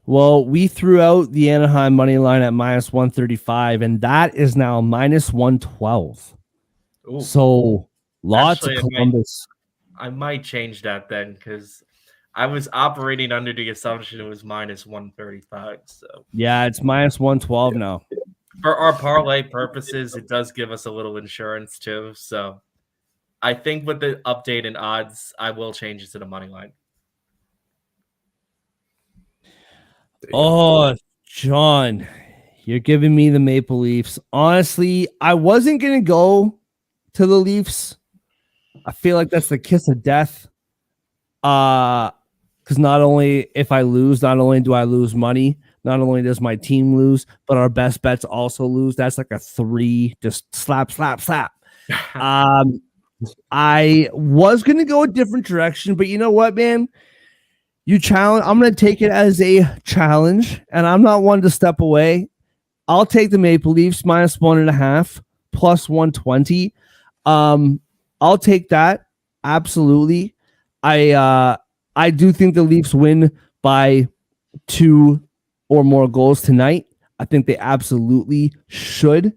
Well, we threw out the Anaheim money line at minus 135, and that is now minus 112. Ooh. So lots Actually, of Columbus. I might change that then because I was operating under the assumption it was minus 135. So Yeah, it's minus 112 now. for our parlay purposes, it does give us a little insurance too. So I think with the update in odds, I will change it to the money line. Oh, John, you're giving me the Maple Leafs. Honestly, I wasn't going to go to the Leafs. I feel like that's the kiss of death. Because not only if I lose, not only do I lose money, not only does my team lose, but our best bets also lose. That's like a 3, just slap, slap, slap. I was going to go a different direction, but you know what, man? You challenge. I'm going to take it as a challenge, and I'm not one to step away. I'll take the Maple Leafs minus 1.5 plus 120. I'll take that. Absolutely. I do think the Leafs win by 2 or more goals tonight. I think they absolutely should.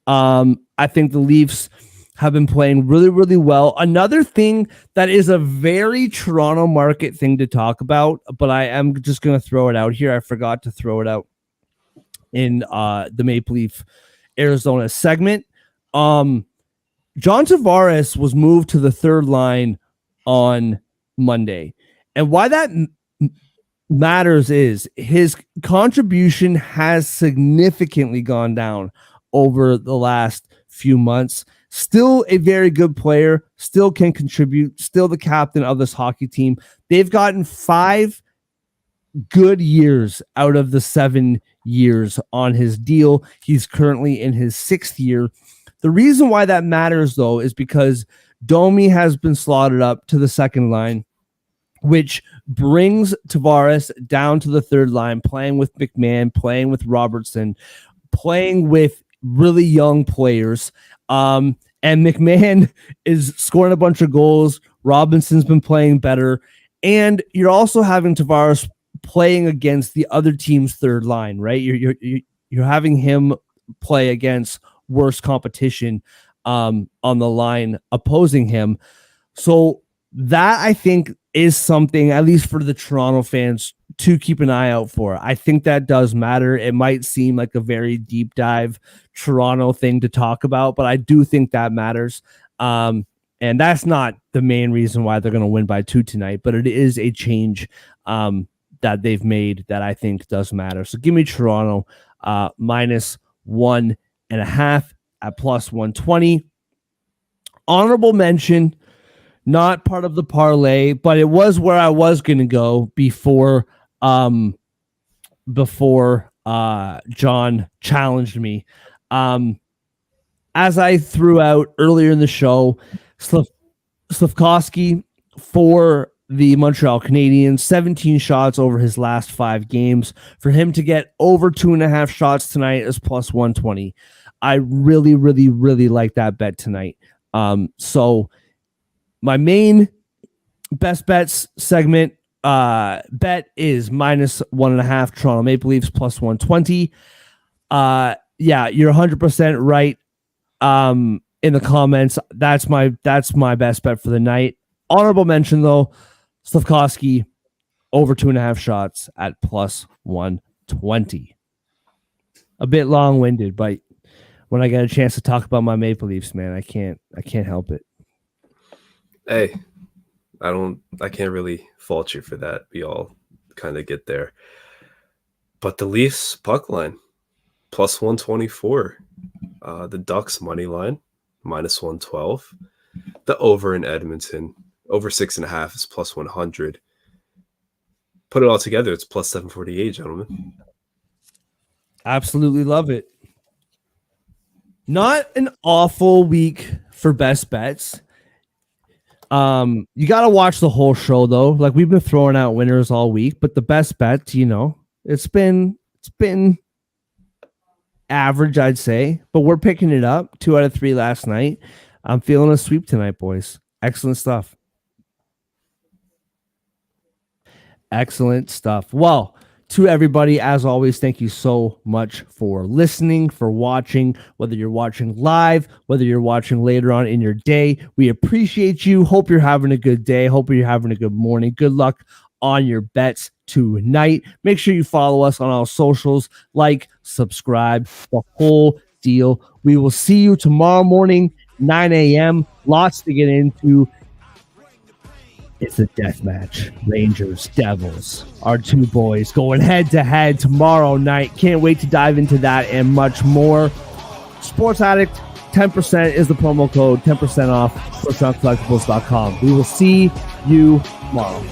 I think the Leafs have been playing really, really well. Another thing that is a very Toronto market thing to talk about, but I am just going to throw it out here. I forgot to throw it out in the Maple Leaf Arizona segment. John Tavares was moved to the third line on Monday. And why that matters is his contribution has significantly gone down over the last few months. Still a very good player, still can contribute, still the captain of this hockey team. They've gotten 5 good years out of the 7 years on his deal. He's currently in his 6th year. The reason why that matters, though, is because Domi has been slotted up to the second line, which brings Tavares down to the third line, playing with McMahon, playing with Robertson, playing with really young players. And McMahon is scoring a bunch of goals. Robinson's been playing better. And you're also having Tavares playing against the other team's third line, right? You're having him play against worse competition on the line opposing him. So that, I think, is something, at least for the Toronto fans, to keep an eye out for. I think that does matter. It might seem like a very deep dive Toronto thing to talk about, but I do think that matters. And that's not the main reason why they're going to win by 2 tonight, but it is a change that they've made that I think does matter. So give me Toronto minus 1.5 at plus 120. Honorable mention, not part of the parlay, but it was where I was going to go before John challenged me. As I threw out earlier in the show, Slafkovsky for the Montreal Canadiens, 17 shots over his last 5 games. For him to get over 2.5 shots tonight is plus 120. I really, really, really like that bet tonight. So my main best bets segment bet is minus 1.5 Toronto Maple Leafs plus 120. Yeah, you're 100% right. In the comments, that's my best bet for the night. Honorable mention though, Slavkovsky over 2.5 shots at plus 120. A bit long-winded, but when I get a chance to talk about my Maple Leafs, man, I can't help it. Hey, I can't really fault you for that. We all kind of get there. But the Leafs puck line, plus 124. The Ducks money line, minus 112. The over in Edmonton, over 6.5 is plus 100. Put it all together, it's plus 748, gentlemen. Absolutely love it. Not an awful week for best bets. You got to watch the whole show though. Like we've been throwing out winners all week, but the best bets, it's been average, I'd say, but we're picking it up. 2 out of 3 last night. I'm feeling a sweep tonight, boys. Excellent stuff. Excellent stuff. Well, to everybody, as always, thank you so much for listening, for watching, whether you're watching live, whether you're watching later on in your day. We appreciate you. Hope you're having a good day. Hope you're having a good morning. Good luck on your bets tonight. Make sure you follow us on our socials, like, subscribe, the whole deal. We will see you tomorrow morning, 9 a.m. Lots to get into. It's a death match. Rangers, Devils, our two boys going head to head tomorrow night. Can't wait to dive into that and much more. Sports Addict, 10% is the promo code, 10% off, firstroundcollectibles.com. We will see you tomorrow.